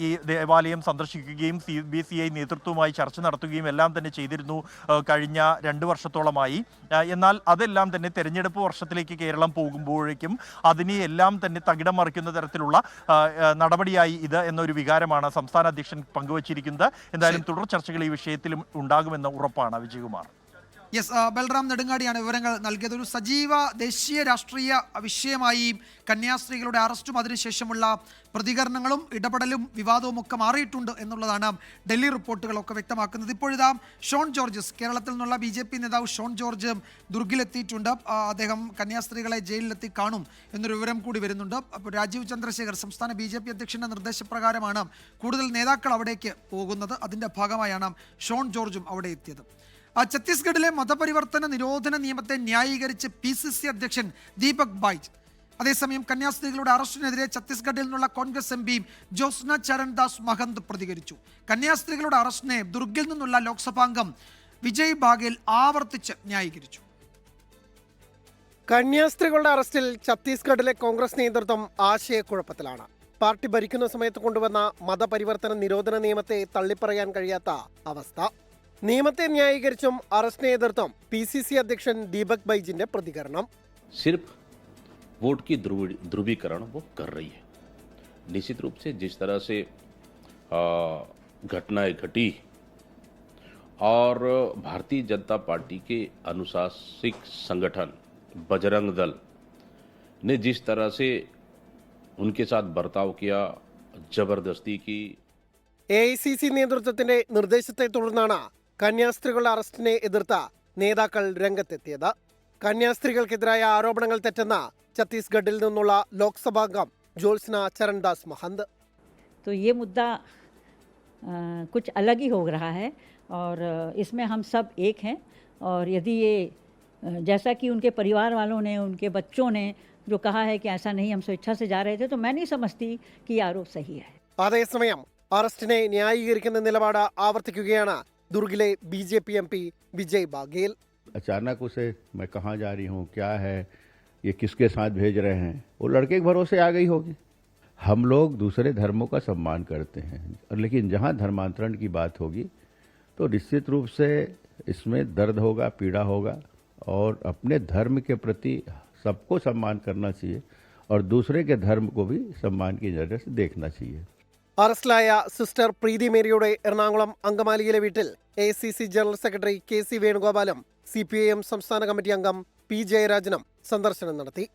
ഈ ദേവാലയം സന്ദർശിക്കുകയും CBCI നേതൃത്വവുമായി ചർച്ച നടത്തുകയും എല്ലാം തന്നെ ചെയ്തിരുന്നു കഴിഞ്ഞ 2 വർഷത്തോളമായി. എന്നാൽ അതെല്ലാം തന്നെ തെരഞ്ഞെടുപ്പ് വർഷത്തിലേക്ക് കേരളം പോകുമ്പോഴേക്കും അതിനെ എല്ലാം തന്നെ തകിടം മറിക്കുന്ന തരത്തിലുള്ള നടപടിയായി ഇത് എന്നൊരു വികാരമാണ് സംസ്ഥാന അധ്യക്ഷൻ പങ്കുവച്ചിരിക്കുന്നത്. എന്തായാലും തുടർ ചർച്ചകൾ ഈ വിഷയത്തിലും ഉണ്ടാകുമെന്ന ഉറപ്പാണ്. വിജയകുമാർ. യെസ്, ബൽറാം നെടുങ്ങാടിയാണ് വിവരങ്ങൾ നൽകിയത്. ഒരു സജീവ ദേശീയ രാഷ്ട്രീയ വിഷയമായി കന്യാസ്ത്രീകളുടെ അറസ്റ്റും അതിനുശേഷമുള്ള പ്രതികരണങ്ങളും ഇടപെടലും വിവാദവും ഒക്കെ മാറിയിട്ടുണ്ട് എന്നുള്ളതാണ് ഡൽഹി റിപ്പോർട്ടുകളൊക്കെ വ്യക്തമാക്കുന്നത്. ഇപ്പോഴിതാ ഷോൺ ജോർജ്, കേരളത്തിൽ നിന്നുള്ള BJP നേതാവ് ഷോൺ ജോർജ് ദുർഗിലെത്തിയിട്ടുണ്ട്. അദ്ദേഹം കന്യാസ്ത്രീകളെ ജയിലിലെത്തി കാണും എന്നൊരു വിവരം കൂടി വരുന്നുണ്ട്. അപ്പോൾ രാജീവ് ചന്ദ്രശേഖർ, സംസ്ഥാന BJP അധ്യക്ഷന്റെ നിർദ്ദേശപ്രകാരമാണ് കൂടുതൽ നേതാക്കൾ അവിടേക്ക് പോകുന്നത്. അതിൻ്റെ ഭാഗമായാണ് ഷോൺ ജോർജും അവിടെ എത്തിയത്. ഛത്തീസ്ഗഡിലെ മതപരിവർത്തന നിരോധന നിയമത്തെ ന്യായീകരിച്ച് PCC അധ്യക്ഷൻ ദീപക് ബൈജ്. അതേസമയം കന്യാസ്ത്രീകളുടെ അറസ്റ്റിനെതിരെ ഛത്തീസ്ഗഡിൽ നിന്നുള്ള കോൺഗ്രസ് MP ജോസ്ന ചരൺദാസ് മഹന്ത് പ്രതികരിച്ചു. കന്യാസ്ത്രീകളുടെ അറസ്റ്റിനെ ദുർഗിൽ നിന്നുള്ള ലോക്സഭാംഗം വിജയ് ബാഗേൽ ആവർത്തിച്ച് ന്യായീകരിച്ചു. കന്യാസ്ത്രീകളുടെ അറസ്റ്റിൽ ഛത്തീസ്ഗഡിലെ കോൺഗ്രസ് നേതൃത്വം ആശയക്കുഴപ്പത്തിലാണ്. പാർട്ടി ഭരിക്കുന്ന സമയത്ത് കൊണ്ടുവന്ന മതപരിവർത്തന നിരോധന നിയമത്തെ തള്ളിപ്പറയാൻ കഴിയാത്ത അവസ്ഥ. നിയമത്തെ ന്യായീകരിച്ചും അറസ്റ്റ് നേതൃത്വം PCC അധ്യക്ഷൻ ദീപക് ബൈജിന്റെ പ്രതികരണം. सिर्फ वोट की ध्रुवीकरण वो कर रही है. निश्चित रूप से जिस तरह से घटनाएं घटी और भारतीय जनता पार्टी के अनुशासिक संगठन बजरंग दल ने जिस तरह से उनके साथ बर्ताव किया, जबरदस्ती की। AICC നേതൃത്വത്തിന്റെ നിർദ്ദേശത്തെ തുടർന്നാണ് കന്യാസ്ത്രീകളുടെ അറസ്റ്റിനെ എതിർത്ത നേതാക്കൾ രംഗത്തെത്തിയത്. കന്യാസ്ത്രീകൾക്കെതിരായ ആരോപണങ്ങൾ തെറ്റെന്ന ഛത്തീസ്ഗഡിൽ നിന്നുള്ള ലോക്സഭാംഗം ജ്യോത്സ്ന ചരൺദാസ് महंत। तो ये मुद्दा कुछ अलग ही हो रहा है और इसमें हम सब एक हैं और यदि ये जैसा कि उनके परिवार वालों ने, उनके बच्चों ने जो कहा है कि ऐसा नहीं हम स्वेच्छा से जा रहे थे, तो मैं नहीं समझती कि ये आरोप सही है. അതേസമയം അറസ്റ്റിനെ ന്യായീകരിക്കുന്ന നിലപാട് ആവർത്തിക്കുകയാണ് ദുർഗിലെ BJP MP विजय बाघेल। अचानक उसे मैं कहाँ जा रही हूँ, क्या है, ये किसके साथ भेज रहे हैं, वो लड़के के भरोसे आ गई होगी। हम लोग दूसरे धर्मों का सम्मान करते हैं, लेकिन जहाँ धर्मांतरण की बात होगी तो निश्चित रूप से इसमें दर्द होगा, पीड़ा होगा और अपने धर्म के प्रति सबको सम्मान करना चाहिए और दूसरे के धर्म को भी सम्मान की नजर से देखना चाहिए। അറസ്റ്റിലായ സിസ്റ്റർ പ്രീതി മേരിയുടെ എറണാകുളം അങ്കമാലിയിലെ വീട്ടിൽ AICC general secretary KC വേണുഗോപാലും CPIM സംസ്ഥാന കമ്മിറ്റി അംഗം P ജയരാജനും സന്ദർശനം നടത്തി.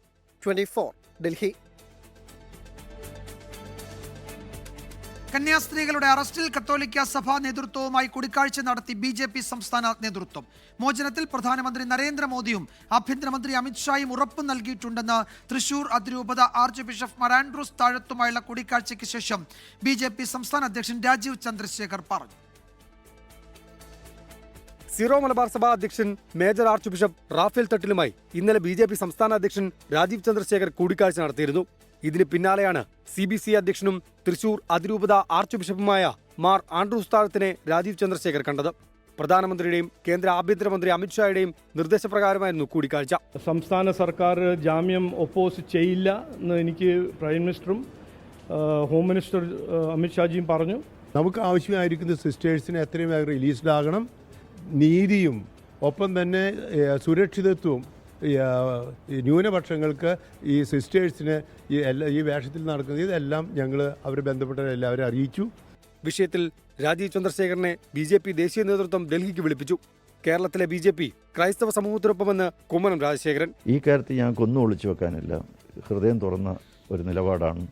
24 ഡൽഹി. കന്യാസ്ത്രീകളുടെ അറസ്റ്റിൽ കത്തോലിക്ക സഭാ നേതൃത്വവുമായി കൂടിക്കാഴ്ച നടത്തി BJP സംസ്ഥാന നേതൃത്വം. മോചനത്തിൽ പ്രധാനമന്ത്രി നരേന്ദ്രമോദിയും ആഭ്യന്തരമന്ത്രി അമിത്ഷായും ഉറപ്പ് നൽകിയിട്ടുണ്ടെന്ന് തൃശൂർ അതിരൂപത ആർച്ച് ബിഷപ്പ് മാർ ആൻഡ്രൂസ് താഴത്തുമായുള്ള കൂടിക്കാഴ്ചയ്ക്ക് ശേഷം BJP സംസ്ഥാന അധ്യക്ഷൻ രാജീവ് ചന്ദ്രശേഖർ പറഞ്ഞു. സീറോ മലബാർ സഭാ അധ്യക്ഷൻ മേജർ ആർച്ച് ബിഷപ്പ് റാഫേൽ തട്ടിലുമായി ഇന്നലെ BJP സംസ്ഥാന അധ്യക്ഷൻ രാജീവ് ചന്ദ്രശേഖർ കൂടിക്കാഴ്ച നടത്തിയിരുന്നു. ഇതിന് പിന്നാലെയാണ് CBC അധ്യക്ഷനും തൃശൂർ അതിരൂപത ആർച്ച് ബിഷപ്പുമായ മാർ ആൻഡ്രൂസ് താഴത്തിനെ രാജീവ് ചന്ദ്രശേഖർ കണ്ടത്. പ്രധാനമന്ത്രിയുടെയും കേന്ദ്ര ആഭ്യന്തരമന്ത്രി അമിത്ഷായുടെയും നിർദ്ദേശപ്രകാരമായിരുന്നു കൂടിക്കാഴ്ച. സംസ്ഥാന സർക്കാർ ജാമ്യം ഒപ്പോസ് ചെയ്യില്ല എന്ന് എനിക്ക് പ്രൈം മിനിസ്റ്ററും ഹോം മിനിസ്റ്റർ അമിത്ഷാജിയും പറഞ്ഞു. നമുക്ക് ആവശ്യമായിരിക്കുന്ന സിസ്റ്റേഴ്സിന് എത്രയും വേഗം റിലീസ്ഡ് ആകണം. നീതിയും ഒപ്പം തന്നെ സുരക്ഷിതത്വവും ന്യൂനപക്ഷങ്ങൾക്ക് ഈ സിസ്റ്റേഴ്സിന് ഈ വേഷത്തിൽ നടക്കുന്നത് ഇതെല്ലാം ഞങ്ങൾ അവരെ ബന്ധപ്പെട്ട എല്ലാവരും അറിയിച്ചു. വിഷയത്തിൽ രാജീവ് ചന്ദ്രശേഖരനെ BJP ദേശീയ നേതൃത്വം ഡൽഹിക്ക് വിളിപ്പിച്ചു. കേരളത്തിലെ BJP ക്രൈസ്തവ സമൂഹത്തിനൊപ്പമെന്ന് കുമ്മനം രാജശേഖരൻ. ഈ കാര്യത്തിൽ ഞങ്ങൾക്കൊന്നും ഒളിച്ചു വെക്കാനില്ല. ഹൃദയം തുറന്ന ഒരു നിലപാടാണ്.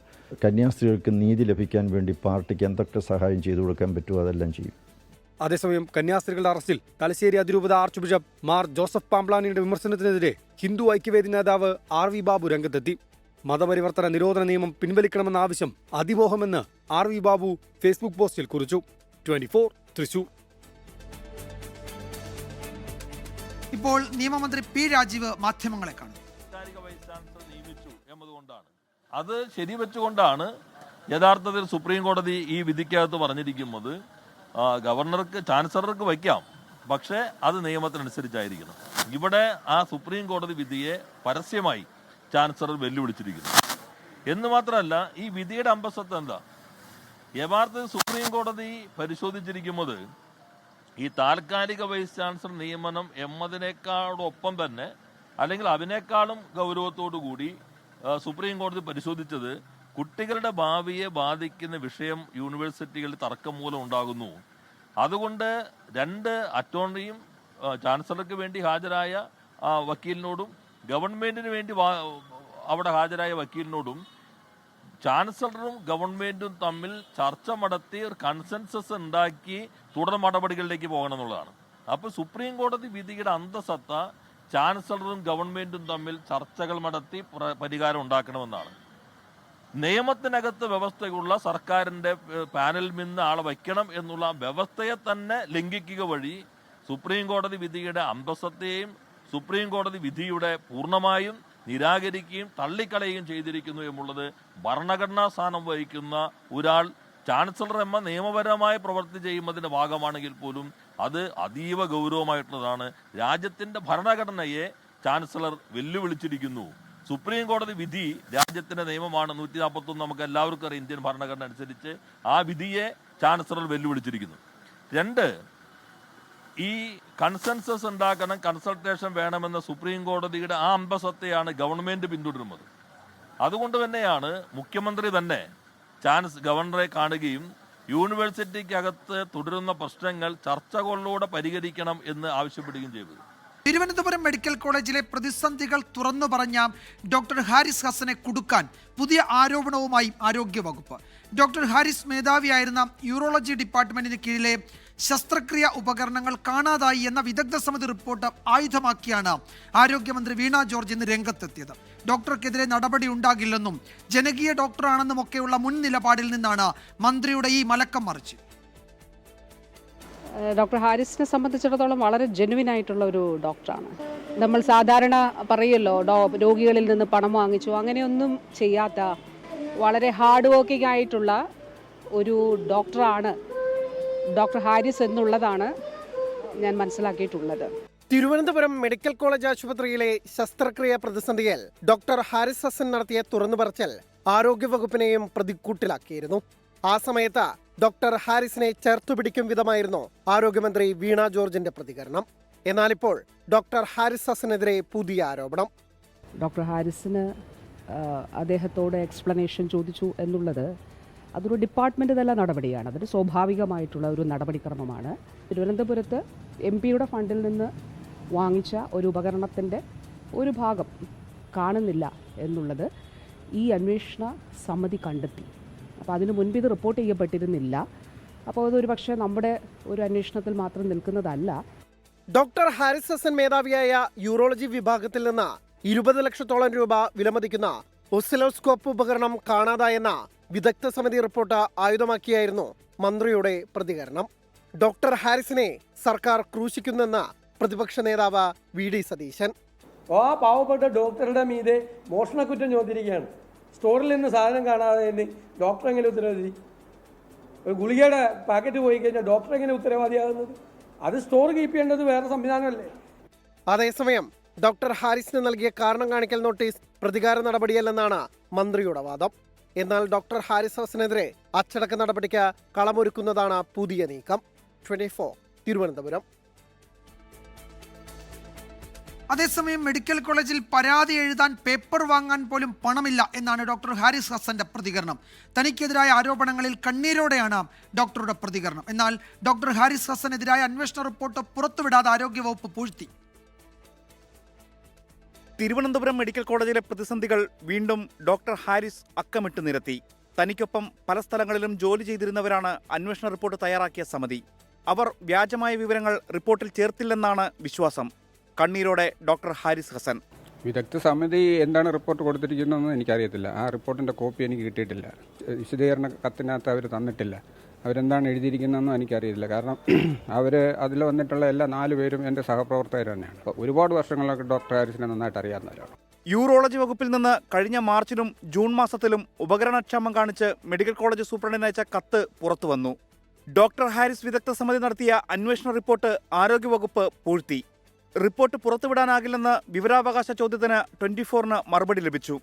കന്യാസ്ത്രീകൾക്ക് നീതി ലഭിക്കാൻ വേണ്ടി പാർട്ടിക്ക് എന്തൊക്കെ സഹായം ചെയ്തു കൊടുക്കാൻ പറ്റുമോ അതെല്ലാം ചെയ്യും. അതേസമയം കന്യാസ്ത്രീകളുടെ അറസ്റ്റിൽ തലശ്ശേരി അതിരൂപത ആർച്ച് ബിഷപ്പ് മാർ ജോസഫ് പാംപ്ലാനിയുടെ വിമർശനത്തിനെതിരെ ഹിന്ദു ഐക്യവേദി നേതാവ് RV ബാബു രംഗത്തെത്തി. മതപരിവർത്തന നിരോധന നിയമം പിൻവലിക്കണമെന്ന ആവശ്യം അതിമോഹമെന്ന് RV ബാബു ഫേസ്ബുക്ക് പോസ്റ്റിൽ കുറിച്ചു. 24 തൃശൂർ. ഇപ്പോൾ നിയമമന്ത്രി P രാജീവ് മാധ്യമങ്ങളെ കാണും. അത് ശരിവെച്ചുകൊണ്ടാണ് യഥാർത്ഥത്തിൽ സുപ്രീം കോടതി ഈ വിധിക്കകത്ത് പറഞ്ഞിരിക്കുന്നത് ഗവർണർക്ക്, ചാൻസലർക്ക് വയ്ക്കാം, പക്ഷേ അത് നിയമത്തിനനുസരിച്ചായിരിക്കണം. ഇവിടെ ആ സുപ്രീം കോടതി വിധിയെ പരസ്യമായി ചാൻസലർ വെല്ലുവിളിച്ചിരിക്കുന്നു. എന്ന് മാത്രമല്ല, ഈ വിധിയുടെ അമ്പസത്ത് എന്താ? യഥാർത്ഥത്തിൽ സുപ്രീം കോടതി പരിശോധിച്ചിരിക്കുന്നത് ഈ താൽക്കാലിക വൈസ് ചാൻസലർ നിയമനം എന്നതിനേക്കാളൊപ്പം തന്നെ, അല്ലെങ്കിൽ അതിനേക്കാളും ഗൗരവത്തോടു കൂടി സുപ്രീം കോടതി പരിശോധിച്ചത് കുട്ടികളുടെ ഭാവിയെ ബാധിക്കുന്ന വിഷയം യൂണിവേഴ്സിറ്റികളിൽ തർക്കം മൂലം ഉണ്ടാകുന്നു. അതുകൊണ്ട് രണ്ട് അറ്റോർണിയും ചാൻസലർക്ക് വേണ്ടി ഹാജരായ വക്കീലിനോടും ഗവൺമെൻറ്റിന് വേണ്ടി അവിടെ ഹാജരായ വക്കീലിനോടും ചാൻസലറും ഗവൺമെൻറ്റും തമ്മിൽ ചർച്ച നടത്തി ഒരു കൺസെൻസസ് ഉണ്ടാക്കി തുടർ നടപടികളിലേക്ക് പോകണം എന്നുള്ളതാണ്. അപ്പോൾ സുപ്രീം കോടതി വിധിയുടെ അന്തസത്ത ചാൻസലറും ഗവൺമെൻറ്റും തമ്മിൽ ചർച്ചകൾ നടത്തി പരിഹാരം ഉണ്ടാക്കണമെന്നാണ്. നിയമത്തിനകത്ത് വ്യവസ്ഥയുള്ള സർക്കാരിൻ്റെ പാനലിൽ നിന്ന് ആളെ വയ്ക്കണം എന്നുള്ള വ്യവസ്ഥയെ തന്നെ ലംഘിക്കുക വഴി സുപ്രീം കോടതി വിധിയുടെ അന്തസ്സത്തെയും സുപ്രീം കോടതി വിധിയുടെ പൂർണ്ണമായും നിരാകരിക്കുകയും തള്ളിക്കളയുകയും ചെയ്തിരിക്കുന്നു എന്നുള്ളത് ഭരണഘടനാ സ്ഥാനം വഹിക്കുന്ന ഒരാൾ ചാൻസലർ എന്ന നിയമപരമായ പ്രവൃത്തി ചെയ്യുന്നതിൻ്റെ ഭാഗമാണെങ്കിൽ പോലും അത് അതീവ ഗൗരവമായിട്ടുള്ളതാണ്. രാജ്യത്തിൻ്റെ ഭരണഘടനയെ ചാൻസലർ വെല്ലുവിളിച്ചിരിക്കുന്നു. സുപ്രീം കോടതി വിധി രാജ്യത്തിന്റെ നിയമമാണ്. 141 നമുക്ക് എല്ലാവർക്കും അറിയാം, ഇന്ത്യൻ ഭരണഘടന അനുസരിച്ച് ആ വിധിയെ ചാൻസലർ വെല്ലുവിളിച്ചിരിക്കുന്നു. 2, ഈ കൺസെൻസസ് ഉണ്ടാക്കണം, കൺസൾട്ടേഷൻ വേണമെന്ന സുപ്രീം കോടതിയുടെ ആ അമ്പസത്തെയാണ് ഗവൺമെന്റ് പിന്തുടരുന്നത്. അതുകൊണ്ട് തന്നെയാണ് മുഖ്യമന്ത്രി തന്നെ ഗവർണറെ കാണുകയും യൂണിവേഴ്സിറ്റിക്കകത്ത് തുടരുന്ന പ്രശ്നങ്ങൾ ചർച്ചകളിലൂടെ പരിഹരിക്കണം എന്ന് ആവശ്യപ്പെടുകയും ചെയ്തത്. തിരുവനന്തപുരം മെഡിക്കൽ കോളേജിലെ പ്രതിസന്ധികൾ തുറന്നു പറഞ്ഞ ഡോക്ടർ ഹാരിസ് ഹസനെ കുടുക്കാൻ പുതിയ ആരോപണവുമായി ആരോഗ്യവകുപ്പ്. ഡോക്ടർ ഹാരിസ് മേധാവിയായിരുന്ന യൂറോളജി ഡിപ്പാർട്ട്മെന്റിന് കീഴിലെ ശസ്ത്രക്രിയ ഉപകരണങ്ങൾ കാണാതായി എന്ന വിദഗ്ധ സമിതി റിപ്പോർട്ട് ആയുധമാക്കിയാണ് ആരോഗ്യമന്ത്രി വീണ ജോർജ് ഇന്ന് രംഗത്തെത്തിയത്. ഡോക്ടർക്കെതിരെ നടപടി ഉണ്ടാകില്ലെന്നും ജനകീയ ഡോക്ടറാണെന്നും ഒക്കെയുള്ള മുൻ നിലപാടിൽ നിന്നാണ് മന്ത്രിയുടെ ഈ മലക്കം മറിച്ച്. ഡോക്ടർ ഹാരിസിനെ സംബന്ധിച്ചിടത്തോളം വളരെ ജെനുവിൻ ആയിട്ടുള്ള ഒരു ഡോക്ടറാണ്. നമ്മൾ സാധാരണ പറയുമല്ലോ രോഗികളിൽ നിന്ന് പണം വാങ്ങിച്ചു, അങ്ങനെയൊന്നും ചെയ്യാത്ത വളരെ ഹാർഡ് വർക്കിംഗ് ആയിട്ടുള്ള ഒരു ഡോക്ടറാണ് ഡോക്ടർ ഹാരിസ് എന്നുള്ളതാണ് ഞാൻ മനസ്സിലാക്കിയിട്ടുള്ളത്. തിരുവനന്തപുരം മെഡിക്കൽ കോളേജ് ആശുപത്രിയിലെ ശസ്ത്രക്രിയ പ്രതിസന്ധിയിൽ ഡോക്ടർ ഹാരിസ് ഹസൻ നടത്തിയ തുറന്നുപറച്ചിൽ ആരോഗ്യവകുപ്പിനെയും പ്രതിക്കൂട്ടിലാക്കിയിരുന്നു. ആ സമയത്ത് ഡോക്ടർ ഹാരിസിനെ ചേർത്തുപിടിക്കും വിധമായിരുന്നു ആരോഗ്യമന്ത്രി വീണ ജോർജിന്റെ പ്രതികരണം. എന്നാലിപ്പോൾ ഡോക്ടർ ഹാരിസ് ഹസനെതിരെ പുതിയ ആരോപണം. ഡോക്ടർ ഹാരിസിന് അദ്ദേഹത്തോട് എക്സ്പ്ലനേഷൻ ചോദിച്ചു എന്നുള്ളത് അതൊരു ഡിപ്പാർട്ട്മെൻറ്റ് തല നടപടിയാണ്. അതൊരു സ്വാഭാവികമായിട്ടുള്ള ഒരു നടപടിക്രമമാണ്. തിരുവനന്തപുരത്ത് MP-യുടെ ഫണ്ടിൽ നിന്ന് വാങ്ങിച്ച ഒരു ഉപകരണത്തിൻ്റെ ഒരു ഭാഗം കാണുന്നില്ല എന്നുള്ളത് ഈ അന്വേഷണ സമിതി കണ്ടെത്തി. അപ്പോൾ അതിനു മുൻപ് ഇത് റിപ്പോർട്ട് ചെയ്യപ്പെട്ടിരുന്നില്ല. അപ്പോൾ അതൊരു പക്ഷേ നമ്മുടെ ഒരു അന്വേഷണത്തിൽ മാത്രം നിൽക്കുന്നതല്ല. ഡോക്ടർ ഹാരിസ് ഹസൻ മേധാവിയായ യൂറോളജി വിഭാഗത്തിൽ നിന്ന് 20 ലക്ഷത്തോളം രൂപ വിലമതിക്കുന്ന ഒസിലോസ്കോപ്പ് ഉപകരണം കാണാതായെന്ന വിദഗ്ധ സമിതി റിപ്പോർട്ട് ആയുധമാക്കിയായിരുന്നു മന്ത്രിയുടെ പ്രതികരണം. ഡോക്ടർ ഹാരിസിനെ സർക്കാർ ക്രൂശിക്കുന്നെന്ന് പ്രതിപക്ഷ നേതാവ് VD സതീശൻ. ആ പാവപ്പെട്ട ഡോക്ടറുടെ മീതെ മോഷണക്കുറ്റം ചോദിച്ചിരിക്കുകയാണ്. സ്റ്റോറിൽ നിന്ന് സാധനം കാണാതെ ഡോക്ടർ എങ്ങനെ ഉത്തരവാദി? ഒരു ഗുളികയുടെ പാക്കറ്റ് പോയി കഴിഞ്ഞാൽ ഡോക്ടർ എങ്ങനെ ഉത്തരവാദിയാകുന്നത്? അത് സ്റ്റോർ കീപ്പ് ചെയ്യേണ്ടത് വേറെ സംവിധാനമല്ലേ? അതേസമയം ഡോക്ടർ ഹാരിസിന് നൽകിയ കാരണം കാണിക്കൽ നോട്ടീസ് പ്രതികാര നടപടിയല്ലെന്നാണ് മന്ത്രിയുടെ വാദം. എന്നാൽ ഡോക്ടർ ഹാരിസ് ഹസനെതിരെ അച്ചടക്ക നടപടിക്ക് കളമൊരുക്കുന്നതാണ് പുതിയ നീക്കം. 24 തിരുവനന്തപുരം. അതേസമയം മെഡിക്കൽ കോളേജിൽ പരാതി എഴുതാൻ പേപ്പർ വാങ്ങാൻ പോലും പണമില്ല എന്നാണ് ഡോക്ടർ ഹാരിസ് ഹസന്റെ പ്രതികരണം. തനിക്കെതിരായ ആരോപണങ്ങളിൽ കണ്ണീരോടെയാണ് ഡോക്ടറുടെ പ്രതികരണം. എന്നാൽ ഡോക്ടർ ഹാരിസ് ഹസനെതിരായ അന്വേഷണ റിപ്പോർട്ട് പുറത്തുവിടാതെ ആരോഗ്യവകുപ്പ് പൂഴ്ത്തി. തിരുവനന്തപുരം മെഡിക്കൽ കോളേജിലെ പ്രതിസന്ധികൾ വീണ്ടും ഡോക്ടർ ഹാരിസ് അക്കമിട്ട് നിരത്തി. തനിക്കൊപ്പം പല സ്ഥലങ്ങളിലും ജോലി ചെയ്തിരുന്നവരാണ് അന്വേഷണ റിപ്പോർട്ട് തയ്യാറാക്കിയ സമിതി. അവർ വ്യാജമായ വിവരങ്ങൾ റിപ്പോർട്ടിൽ ചേർത്തില്ലെന്നാണ് വിശ്വാസം. കണ്ണീരോടെ ഡോക്ടർ ഹാരിസ് ഹസൻ. വിദഗ്ധ സമിതി എന്താണ് റിപ്പോർട്ട് കൊടുത്തിരിക്കുന്നതെന്ന് എനിക്കറിയത്തില്ല. ആ റിപ്പോർട്ടിൻ്റെ കോപ്പി എനിക്ക് കിട്ടിയിട്ടില്ല. വിശദീകരണ കത്തിനകത്ത് അവർ തന്നിട്ടില്ല. അവരെന്താണ് എഴുതിയിരിക്കുന്നതെന്നും എനിക്കറിയില്ല. കാരണം അവർ അതിൽ വന്നിട്ടുള്ള എല്ലാ 4 പേരും എൻ്റെ സഹപ്രവർത്തകർ തന്നെയാണ്. ഒരുപാട് വർഷങ്ങളൊക്കെ ഡോക്ടർ ഹാരിസിനെ നന്നായിട്ട് അറിയാവുന്നവരാണ്. യൂറോളജി വകുപ്പിൽ നിന്ന് കഴിഞ്ഞ മാർച്ചിലും ജൂൺ മാസത്തിലും ഉപകരണക്ഷാമം കാണിച്ച് മെഡിക്കൽ കോളേജ് സൂപ്രണ്ടിന് അയച്ച കത്ത് പുറത്തു വന്നു. ഡോക്ടർ ഹാരിസ് വിദഗ്ധ സമിതി നടത്തിയ അന്വേഷണ റിപ്പോർട്ട് ആരോഗ്യവകുപ്പ് പൂഴ്ത്തി. റിപ്പോർട്ട് പുറത്തുവിടാനാകില്ലെന്ന് വിവരാവകാശ ചോദ്യത്തിന് 24-ന് മറുപടി ലഭിച്ചു.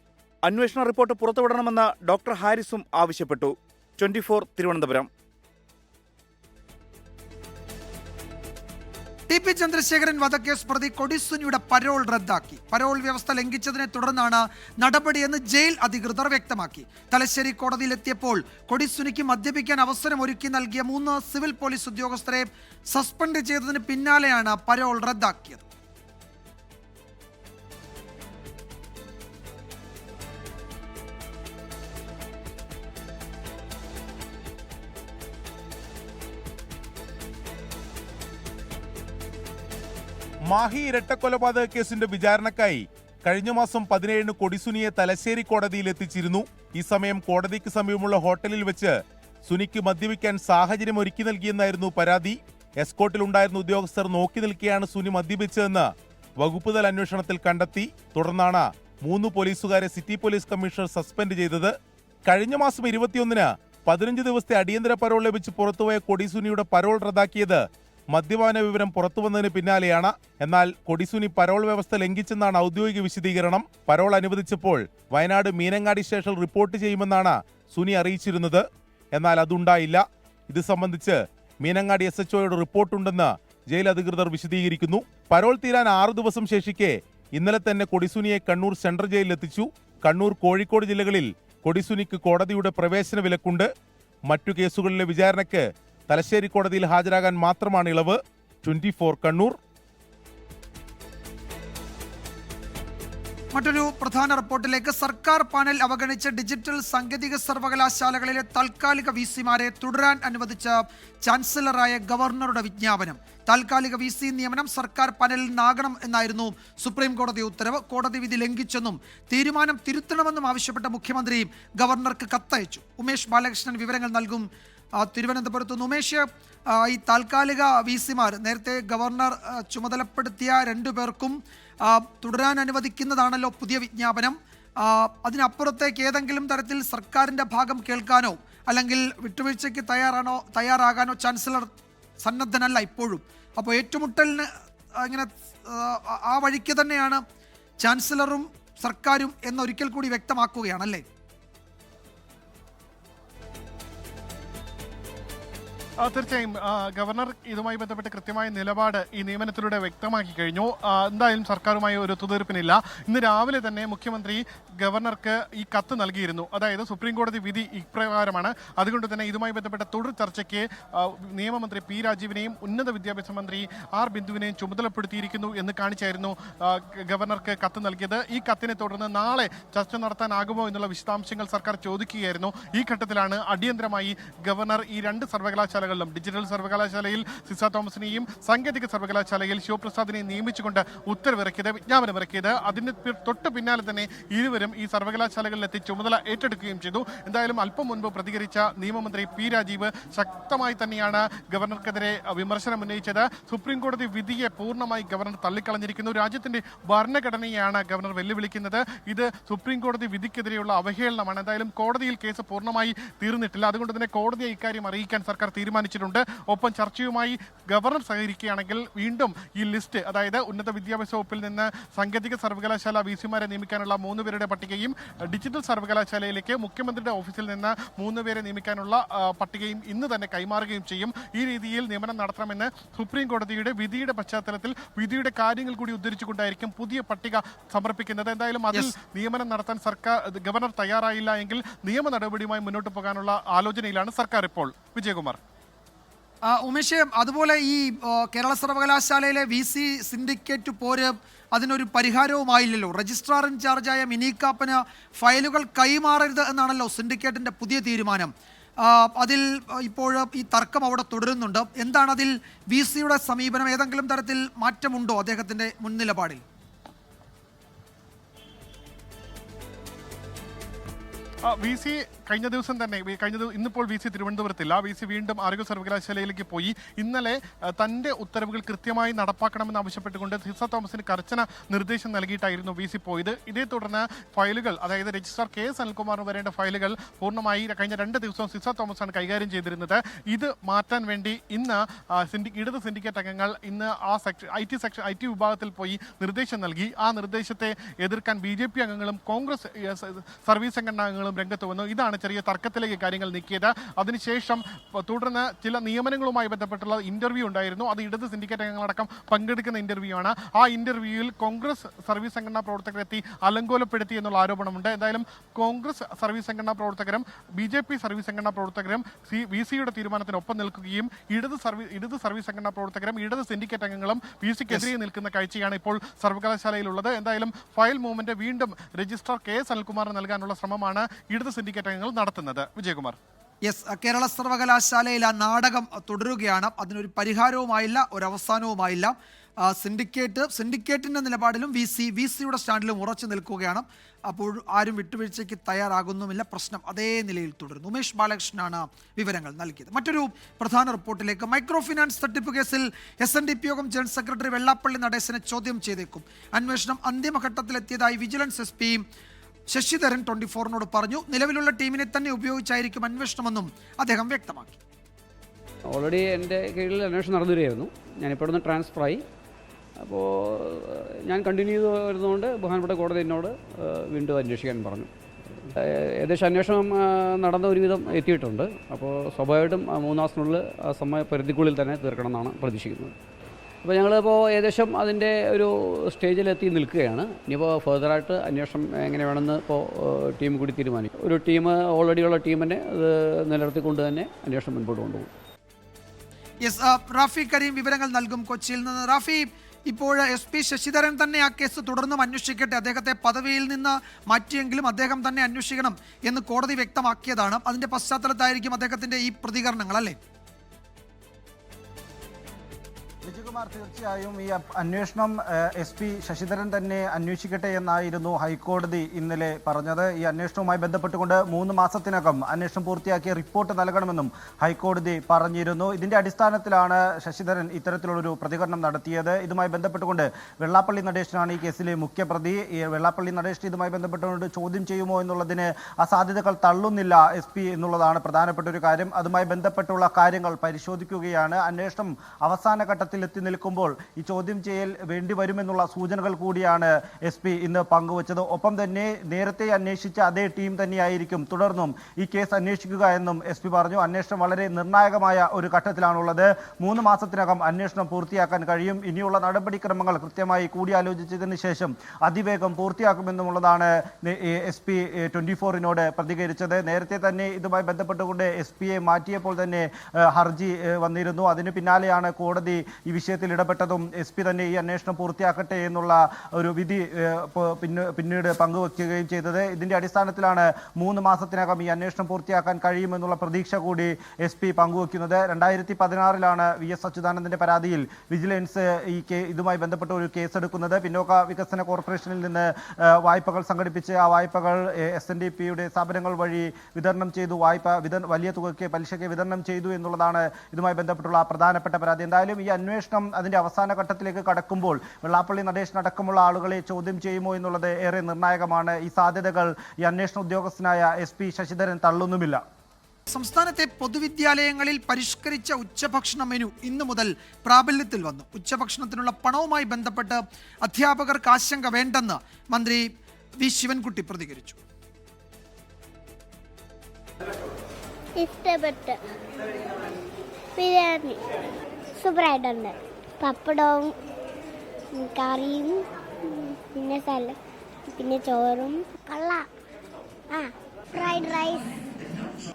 അന്വേഷണ റിപ്പോർട്ട് പുറത്തുവിടണമെന്ന് ഡോക്ടർ ഹാരിസും ആവശ്യപ്പെട്ടു. 24 തിരുവനന്തപുരം. TP ചന്ദ്രശേഖരൻ വധക്കേസ് പ്രതി കൊടിസുനിയുടെ പരോൾ റദ്ദാക്കി. പരോൾ വ്യവസ്ഥ ലംഘിച്ചതിനെ തുടർന്നാണ് നടപടിയെന്ന് ജയിൽ അധികൃതർ വ്യക്തമാക്കി. തലശ്ശേരി കോടതിയിലെത്തിയപ്പോൾ കൊടിസുനിക്ക് മദ്യപിക്കാൻ അവസരമൊരുക്കി നൽകിയ 3 സിവിൽ പോലീസ് ഉദ്യോഗസ്ഥരെ സസ്പെൻഡ് ചെയ്തതിന് പിന്നാലെയാണ് പരോൾ റദ്ദാക്കിയത്. മാഹി ഇരട്ടക്കൊലപാതക കേസിന്റെ വിചാരണക്കായി കഴിഞ്ഞ മാസം 17-ന് കൊടിസുനിയെ തലശ്ശേരി കോടതിയിൽ എത്തിച്ചിരുന്നു. ഈ സമയം കോടതിക്ക് സമീപമുള്ള ഹോട്ടലിൽ വെച്ച് സുനിക്ക് മദ്യപിക്കാൻ സാഹചര്യം ഒരുക്കി നൽകിയെന്നായിരുന്നു പരാതി. എസ്കോർട്ടിലുണ്ടായിരുന്ന ഉദ്യോഗസ്ഥർ നോക്കി നിൽക്കെയാണ് സുനി മദ്യപിച്ചതെന്ന് വകുപ്പ് തല അന്വേഷണത്തിൽ കണ്ടെത്തി. തുടർന്നാണ് 3 പോലീസുകാരെ സിറ്റി പോലീസ് കമ്മീഷണർ സസ്പെൻഡ് ചെയ്തത്. കഴിഞ്ഞ മാസം 21-ന് 15 ദിവസത്തെ അടിയന്തര പരോൾ ലഭിച്ച് പുറത്തുപോയ കൊടിസുനിയുടെ പരോൾ റദ്ദാക്കിയത് മദ്യപാന വിവരം പുറത്തുവന്നതിന് പിന്നാലെയാണ്. എന്നാൽ കൊടിസുനി പരോൾ വ്യവസ്ഥ ലംഘിച്ചെന്നാണ് ഔദ്യോഗിക വിശദീകരണം. പരോൾ അനുവദിച്ചപ്പോൾ വയനാട് മീനങ്ങാടി സ്റ്റേഷനിൽ റിപ്പോർട്ട് ചെയ്യുമെന്നാണ് സുനി അറിയിച്ചിരുന്നത്. എന്നാൽ അതുണ്ടായില്ല. ഇത് സംബന്ധിച്ച് മീനങ്ങാടി SHOയോട് റിപ്പോർട്ടുണ്ടെന്ന് ജയിൽ അധികൃതർ വിശദീകരിക്കുന്നു. പരോൾ തീരാൻ 6 ദിവസം ശേഷിക്കെ ഇന്നലെ തന്നെ കൊടിസുനിയെ കണ്ണൂർ സെൻട്രൽ ജയിലിൽ എത്തിച്ചു. കണ്ണൂർ, കോഴിക്കോട് ജില്ലകളിൽ കൊടിസുനിക്ക് കോടതിയുടെ പ്രവേശന വിലക്കുണ്ട്. മറ്റു കേസുകളിലെ വിചാരണയ്ക്ക് തലശ്ശേരി കോടതിയിൽ ഹാജരാകാൻ മാത്രമാണ് ഇളവ്. 24 കണ്ണൂർ. മറ്റൊരു പ്രധാന റിപ്പോർട്ടിലേക്ക്. സർക്കാർ പാനൽ അവഗണിച്ച ഡിജിറ്റൽ സാങ്കേതിക സർവകലാശാലകളിലെ താൽക്കാലിക വിസിമാരെ തുടരാൻ അനുവദിച്ച ചാൻസലറായ ഗവർണറുടെ വിജ്ഞാപനം. താൽക്കാലിക വിസി നിയമനം സർക്കാർ പാനലിൽ നിന്നാകണം എന്നായിരുന്നു സുപ്രീം കോടതി ഉത്തരവ്. കോടതി വിധി ലംഘിച്ചെന്നും തീരുമാനം തിരുത്തണമെന്നും ആവശ്യപ്പെട്ട മുഖ്യമന്ത്രി ഗവർണർക്ക് കത്തയച്ചു. ഉമേഷ് ബാലകൃഷ്ണൻ വിവരങ്ങൾ നൽകും തിരുവനന്തപുരത്ത് നിന്ന്. ഉമേഷ്, ഈ താൽക്കാലിക വിസിമാർ നേരത്തെ ഗവർണർ ചുമതലപ്പെടുത്തിയ 2 പേർക്കും തുടരാൻ അനുവദിക്കുന്നതാണല്ലോ പുതിയ വിജ്ഞാപനം. അതിനപ്പുറത്തേക്ക് ഏതെങ്കിലും തരത്തിൽ സർക്കാരിൻ്റെ ഭാഗം കേൾക്കാനോ അല്ലെങ്കിൽ വിട്ടുവീഴ്ചയ്ക്ക് തയ്യാറാകാനോ ചാൻസലർ സന്നദ്ധനല്ല ഇപ്പോഴും. അപ്പോൾ ഏറ്റുമുട്ടലിന് ഇങ്ങനെ ആ വഴിക്ക് തന്നെയാണ് ചാൻസലറും സർക്കാരും എന്നൊരിക്കൽ കൂടി വ്യക്തമാക്കുകയാണല്ലേ? തീർച്ചയായും ഗവർണർ ഇതുമായി ബന്ധപ്പെട്ട് കൃത്യമായ നിലപാട് ഈ നിയമനത്തിലൂടെ വ്യക്തമാക്കി കഴിഞ്ഞു. എന്തായാലും സർക്കാരുമായി ഒരു ഒത്തുതീർപ്പിനില്ല. ഇന്ന് രാവിലെ തന്നെ മുഖ്യമന്ത്രി ഗവർണർക്ക് ഈ കത്ത് നൽകിയിരുന്നു. അതായത് സുപ്രീം കോടതി വിധി ഇപ്രകാരമാണ്. അതുകൊണ്ട് തന്നെ ഇതുമായി ബന്ധപ്പെട്ട തുടർ ചർച്ചയ്ക്ക് നിയമമന്ത്രി പി രാജീവിനെയും ഉന്നത വിദ്യാഭ്യാസ മന്ത്രി ആർ ബിന്ദുവിനെയും ചുമതലപ്പെടുത്തിയിരിക്കുന്നു എന്ന് കാണിച്ചായിരുന്നു ഗവർണർക്ക് കത്ത് നൽകിയത്. ഈ കത്തിനെ തുടർന്ന് നാളെ ചർച്ച നടത്താനാകുമോ എന്നുള്ള വിശദാംശങ്ങൾ സർക്കാർ ചോദിക്കുകയായിരുന്നു. ഈ ഘട്ടത്തിലാണ് അടിയന്തരമായി ഗവർണർ ഈ 2 സർവകലാശാലകളിലും ഡിജിറ്റൽ സർവകലാശാലയിൽ സിസ തോമസിനെയും സാങ്കേതിക സർവകലാശാലയിൽ ശിവപ്രസാദിനെയും നിയമിച്ചുകൊണ്ട് ഉത്തരവിറക്കിയത്, വിജ്ഞാപനമിറക്കിയത്. അതിന് തൊട്ട് പിന്നാലെ തന്നെ ഇരുവരും ഈ സർവകലാശാലകളിലെത്തി ചുമതല ഏറ്റെടുക്കുകയും ചെയ്തു. എന്തായാലും അല്പം മുൻപ് പ്രതികരിച്ച നിയമമന്ത്രി പി രാജീവ് ശക്തമായി തന്നെയാണ് ഗവർണർക്കെതിരെ വിമർശനം ഉന്നയിച്ചത്. സുപ്രീം കോടതി വിധിയെ പൂർണ്ണമായി ഗവർണർ തള്ളിക്കളഞ്ഞിരിക്കുന്നു. രാജ്യത്തിന്റെ ഭരണഘടനയാണ് ഗവർണർ വെല്ലുവിളിക്കുന്നത്. ഇത് സുപ്രീം കോടതി വിധിക്കെതിരെയുള്ള അവഹേളനമാണ്. എന്തായാലും കോടതിയിൽ കേസ് പൂർണ്ണമായി തീർന്നിട്ടില്ല. അതുകൊണ്ട് തന്നെ കോടതിയെ ഇക്കാര്യം അറിയിക്കാൻ സർക്കാർ തീരുമാനിച്ചിട്ടുണ്ട്. ഒപ്പം ചർച്ചയുമായി ഗവർണർ സഹകരിക്കുകയാണെങ്കിൽ വീണ്ടും ഈ ലിസ്റ്റ്, അതായത് ഉന്നത വിദ്യാഭ്യാസ വകുപ്പിൽ നിന്ന് സാങ്കേതിക സർവകലാശാല വിസിമാരെ നിയമിക്കാനുള്ള 3 പേരുടെ പട്ടികയും ഡിജിറ്റൽ സർവകലാശാലയിലേക്ക് മുഖ്യമന്ത്രിയുടെ ഓഫീസിൽ നിന്ന് 3 പേരെ നിയമിക്കാനുള്ള പട്ടികയും ഇന്ന് തന്നെ കൈമാറുകയും ചെയ്യും. ഈ രീതിയിൽ നിയമനം നടത്തണമെന്ന് സുപ്രീം കോടതിയുടെ വിധിയുടെ പശ്ചാത്തലത്തിൽ വിധിയുടെ കാര്യങ്ങൾ കൂടി ഉദ്ധരിച്ചുകൊണ്ടായിരിക്കും പുതിയ പട്ടിക സമർപ്പിക്കുന്നത്. എന്തായാലും അതിൽ നിയമനം നടത്താൻ ഗവർണർ തയ്യാറായില്ല എങ്കിൽ നിയമ നടപടിയുമായി മുന്നോട്ട് പോകാനുള്ള ആലോചനയിലാണ് സർക്കാർ ഇപ്പോൾ. വിജയകുമാർ. ഉമേഷ്, അതുപോലെ ഈ കേരള സർവകലാശാലയിലെ VC സിൻഡിക്കേറ്റ് പോര് അതിനൊരു പരിഹാരവുമായില്ലല്ലോ. രജിസ്ട്രാർ ഇൻചാർജായ മിനി കാപ്പന് ഫയലുകൾ കൈമാറരുത് എന്നാണല്ലോ സിൻഡിക്കേറ്റിൻ്റെ പുതിയ തീരുമാനം. അതിൽ ഇപ്പോഴും ഈ തർക്കം അവിടെ തുടരുന്നുണ്ട്. എന്താണ് അതിൽ VCയുടെ സമീപനം? ഏതെങ്കിലും തരത്തിൽ മാറ്റമുണ്ടോ അദ്ദേഹത്തിൻ്റെ മുൻ നിലപാടിൽ? VC കഴിഞ്ഞ ദിവസം തന്നെ ഇന്നിപ്പോൾ VC തിരുവനന്തപുരത്തില്ല. VC വീണ്ടും ആരോഗ്യ സർവകലാശാലയിലേക്ക് പോയി. ഇന്നലെ തൻ്റെ ഉത്തരവുകൾ കൃത്യമായി നടപ്പാക്കണമെന്ന് ആവശ്യപ്പെട്ടുകൊണ്ട് സിസ തോമസിന് കർശന നിർദ്ദേശം നൽകിയിട്ടായിരുന്നു VC പോയത്. ഇതേ തുടർന്ന് ഫയലുകൾ, അതായത് രജിസ്ട്രാർ KS അനിൽകുമാറിന് വരേണ്ട ഫയലുകൾ പൂർണ്ണമായി കഴിഞ്ഞ 2 ദിവസവും സിസ തോമസാണ് കൈകാര്യം ചെയ്തിരുന്നത്. ഇത് മാറ്റാൻ വേണ്ടി ഇന്ന് ഇടത് സിൻഡിക്കേറ്റ് അംഗങ്ങൾ ഇന്ന് ആ IT വിഭാഗത്തിൽ പോയി നിർദ്ദേശം നൽകി. ആ നിർദ്ദേശത്തെ എതിർക്കാൻ BJP അംഗങ്ങളും കോൺഗ്രസ് സർവീസ് സംഘടനാ അംഗങ്ങളും രംഗത്ത് വന്നു. ഇതാണ് ചെറിയ തർക്കത്തിലേക്ക് കാര്യങ്ങൾ നീക്കിയത്. അതിനുശേഷം തുടർന്ന് ചില നിയമനങ്ങളുമായി ബന്ധപ്പെട്ടുള്ള ഇന്റർവ്യൂ ഉണ്ടായിരുന്നു. അത് ഇടത് സിൻഡിക്കേറ്റ് അംഗങ്ങളടക്കം പങ്കെടുക്കുന്ന ഇന്റർവ്യൂ ആണ്. ആ ഇന്റർവ്യൂവിൽ കോൺഗ്രസ് സർവീസ് സംഘടനാ പ്രവർത്തകരെത്തി അലങ്കോലപ്പെടുത്തി എന്നുള്ള ആരോപണമുണ്ട്. എന്തായാലും കോൺഗ്രസ് സർവീസ് സംഘടനാ പ്രവർത്തകരും BJP സർവീസ് സംഘടനാ പ്രവർത്തകരും VCയുടെ തീരുമാനത്തിനൊപ്പം നിൽക്കുകയും ഇടത് സർവീസ് സംഘടനാ പ്രവർത്തകരും ഇടത് സിൻഡിക്കേറ്റ് അംഗങ്ങളും VCക്കെതിരെ നിൽക്കുന്ന കാഴ്ചയാണ് ഇപ്പോൾ സർവകലാശാലയിലുള്ളത്. എന്തായാലും ഫയൽ മൂവ്മെന്റ് വീണ്ടും രജിസ്ട്രാർ KS അനിൽകുമാറിന് നൽകാനുള്ള ശ്രമമാണ് ഇടത് സിൻഡിക്കേറ്റ് അംഗങ്ങൾ നടത്തുന്നത്. വിജയകുമാർ. കേരള സർവകലാശാലയിൽ ആ നാടകം തുടരുകയാണ്. അതിനൊരു പരിഹാരവുമായില്ല, ഒരവസാനവുമായില്ല. സിൻഡിക്കേറ്റിൻ്റെ നിലപാടിലും VCയുടെ സ്റ്റാൻഡിലും ഉറച്ചു നിൽക്കുകയാണ്. അപ്പോൾ ആരും വിട്ടുവീഴ്ചയ്ക്ക് തയ്യാറാകുന്നുമില്ല. പ്രശ്നം അതേ നിലയിൽ തുടരുന്നു. ഉമേഷ് ബാലകൃഷ്ണനാണ് വിവരങ്ങൾ നൽകിയത്. മറ്റൊരു പ്രധാന റിപ്പോർട്ടിലേക്ക്. മൈക്രോ ഫിനാൻസ് തട്ടിപ്പ് കേസിൽ SNDP യോഗം ജനറൽ സെക്രട്ടറി വെള്ളാപ്പള്ളി നടേശനെ ചോദ്യം ചെയ്തേക്കും. അന്വേഷണം അന്തിമഘട്ടത്തിലെത്തിയതായി വിജിലൻസ് SP ശശിധരൻ 24നോട് പറഞ്ഞു. നിലവിലുള്ള ടീമിനെ തന്നെ ഉപയോഗിച്ചായിരിക്കും അന്വേഷണമെന്നും അദ്ദേഹം വ്യക്തമാക്കി. ഓൾറെഡി എൻ്റെ കീഴിൽ അന്വേഷണം നടന്നു വരികയായിരുന്നു. ഞാനിപ്പോൾ ഇവിടുന്ന് ട്രാൻസ്ഫറായി. അപ്പോൾ ഞാൻ കണ്ടിന്യൂ ചെയ്ത് വരുന്നതുകൊണ്ട് ബഹുമാനപ്പെട്ട കോടതി എന്നോട് വീണ്ടും അന്വേഷിക്കാൻ പറഞ്ഞു. ഏകദേശം അന്വേഷണം നടന്ന ഒരുവിധം എത്തിയിട്ടുണ്ട്. അപ്പോൾ സ്വാഭാവികമായിട്ടും 3 മാസത്തിനുള്ളിൽ ആ സമയപരിധിക്കുള്ളിൽ തന്നെ തീർക്കണം എന്നാണ് പ്രതീക്ഷിക്കുന്നത്. അപ്പോൾ ഞങ്ങളിപ്പോൾ ഏകദേശം അതിൻ്റെ ഒരു സ്റ്റേജിലെത്തി നിൽക്കുകയാണ്. ഇനിയിപ്പോൾ ഫർദറായിട്ട് അന്വേഷണം എങ്ങനെ വേണമെന്ന് ഇപ്പോൾ ടീം കൂടി തീരുമാനിക്കും. ഒരു ടീം ഓൾറെഡി ഉള്ള ടീമിനെ അത് നിലനിർത്തിക്കൊണ്ട് തന്നെ അന്വേഷണം മുൻപോട്ട് കൊണ്ടുപോകും. റാഫി കരീം വിവരങ്ങൾ നൽകും കൊച്ചിയിൽ നിന്ന്. റാഫി, ഇപ്പോൾ SP ശശിധരൻ തന്നെ ആ കേസ് തുടർന്നും അന്വേഷിക്കട്ടെ, അദ്ദേഹത്തെ പദവിയിൽ നിന്ന് മാറ്റിയെങ്കിലും അദ്ദേഹം തന്നെ അന്വേഷിക്കണം എന്ന് കോടതി വ്യക്തമാക്കിയതാണ്. അതിന്റെ പശ്ചാത്തലത്തായിരിക്കും അദ്ദേഹത്തിന്റെ ഈ പ്രതികരണങ്ങൾ, അല്ലേ? വിജയകുമാർ, തീർച്ചയായും ഈ അന്വേഷണം SP ശശിധരൻ തന്നെ അന്വേഷിക്കട്ടെ എന്നായിരുന്നു ഹൈക്കോടതി ഇന്നലെ പറഞ്ഞത്. ഈ അന്വേഷണവുമായി ബന്ധപ്പെട്ടുകൊണ്ട് 3 മാസത്തിനകം അന്വേഷണം പൂർത്തിയാക്കിയ റിപ്പോർട്ട് നൽകണമെന്നും ഹൈക്കോടതി പറഞ്ഞിരുന്നു. ഇതിന്റെ അടിസ്ഥാനത്തിലാണ് ശശിധരൻ ഇത്തരത്തിലുള്ളൊരു പ്രതികരണം നടത്തിയത്. ഇതുമായി ബന്ധപ്പെട്ടുകൊണ്ട് വെള്ളാപ്പള്ളി നടേശനാണ് ഈ കേസിലെ മുഖ്യപ്രതി. ഈ വെള്ളാപ്പള്ളി നടേശൻ ഇതുമായി ബന്ധപ്പെട്ടുകൊണ്ട് ചോദ്യം ചെയ്യുമോ എന്നുള്ളതിന് ആ സാധ്യതകൾ തള്ളുന്നില്ല SP എന്നുള്ളതാണ് പ്രധാനപ്പെട്ട ഒരു കാര്യം. അതുമായി ബന്ധപ്പെട്ടുള്ള കാര്യങ്ങൾ പരിശോധിക്കുകയാണ്. അന്വേഷണം അവസാന ഘട്ടത്തിൽ എത്തി നിൽക്കുമ്പോൾ ഈ ചോദ്യം ചെയ്യൽ വേണ്ടിവരുമെന്നുള്ള സൂചനകൾ കൂടിയാണ് SP ഇന്ന് പങ്കുവച്ചത്. ഒപ്പം തന്നെ നേരത്തെ അന്വേഷിച്ച അതേ ടീം തന്നെയായിരിക്കും തുടർന്നും ഈ കേസ് അന്വേഷിക്കുക എന്നും SP പറഞ്ഞു. അന്വേഷണം വളരെ നിർണായകമായ ഒരു ഘട്ടത്തിലാണുള്ളത്. 3 മാസത്തിനകം അന്വേഷണം പൂർത്തിയാക്കാൻ കഴിയും. ഇനിയുള്ള നടപടിക്രമങ്ങൾ കൃത്യമായി കൂടിയാലോചിച്ചതിന് ശേഷം അതിവേഗം പൂർത്തിയാക്കുമെന്നുള്ളതാണ് SP 24-നോട് പ്രതികരിച്ചത്. നേരത്തെ തന്നെ ഇതുമായി ബന്ധപ്പെട്ടുകൊണ്ട് SP-യെ മാറ്റിയപ്പോൾ തന്നെ ഹർജി വന്നിരുന്നു. അതിന് പിന്നാലെയാണ് കോടതി ഈ വിഷയത്തിൽ ഇടപെട്ടതും SP തന്നെ ഈ അന്വേഷണം പൂർത്തിയാക്കട്ടെ എന്നുള്ള ഒരു വിധി പിന്നീട് പങ്കുവയ്ക്കുകയും ചെയ്തത്. ഇതിന്റെ അടിസ്ഥാനത്തിലാണ് 3 മാസത്തിനകം ഈ അന്വേഷണം പൂർത്തിയാക്കാൻ കഴിയുമെന്നുള്ള പ്രതീക്ഷ കൂടി SP പങ്കുവയ്ക്കുന്നത്. 2016-ലാണ് VS അച്യുതാനന്ദന്റെ പരാതിയിൽ വിജിലൻസ് ഇതുമായി ബന്ധപ്പെട്ട ഒരു കേസെടുക്കുന്നത്. പിന്നോക്ക വികസന കോർപ്പറേഷനിൽ നിന്ന് വായ്പകൾ സംഘടിപ്പിച്ച് ആ വായ്പകൾ SNDP-യുടെ സ്ഥാപനങ്ങൾ വഴി വിതരണം ചെയ്തു. വലിയ തുകയ്ക്ക് പലിശയ്ക്ക് വിതരണം ചെയ്തു എന്നുള്ളതാണ് ഇതുമായി ബന്ധപ്പെട്ടുള്ള പ്രധാനപ്പെട്ട പരാതി. എന്തായാലും ഈ അന്വേഷണം അതിന്റെ അവസാന ഘട്ടത്തിലേക്ക് കടക്കുമ്പോൾ വെള്ളാപ്പള്ളി നടേശൻ അടക്കമുള്ള ആളുകളെ ചോദ്യം ചെയ്യുമോ എന്നുള്ളത് ഏറെ നിർണായകമാണ്. ഈ സാധ്യതകൾ ഈ അന്വേഷണ ഉദ്യോഗസ്ഥനായ SP ശശിധരൻ തള്ളുന്നുമില്ല. സംസ്ഥാനത്തെ പൊതുവിദ്യാലയങ്ങളിൽ പരിഷ്കരിച്ച ഉച്ചഭക്ഷണ മെനു ഇന്നു മുതൽ പ്രാബല്യത്തിൽ വന്നു. ഉച്ചഭക്ഷണത്തിനുള്ള പണവുമായി ബന്ധപ്പെട്ട് അധ്യാപകർക്ക് ആശങ്ക വേണ്ടെന്ന് മന്ത്രി V ശിവൻകുട്ടി പ്രതികരിച്ചു. ഇഷ്ടപ്പെട്ട് ബിരിയാണി സൂപ്പറായിട്ടുണ്ട്. പപ്പടവും കറിയും പിന്നെ ചോറും കൊള്ളാം. ഫ്രൈഡ് റൈസ്,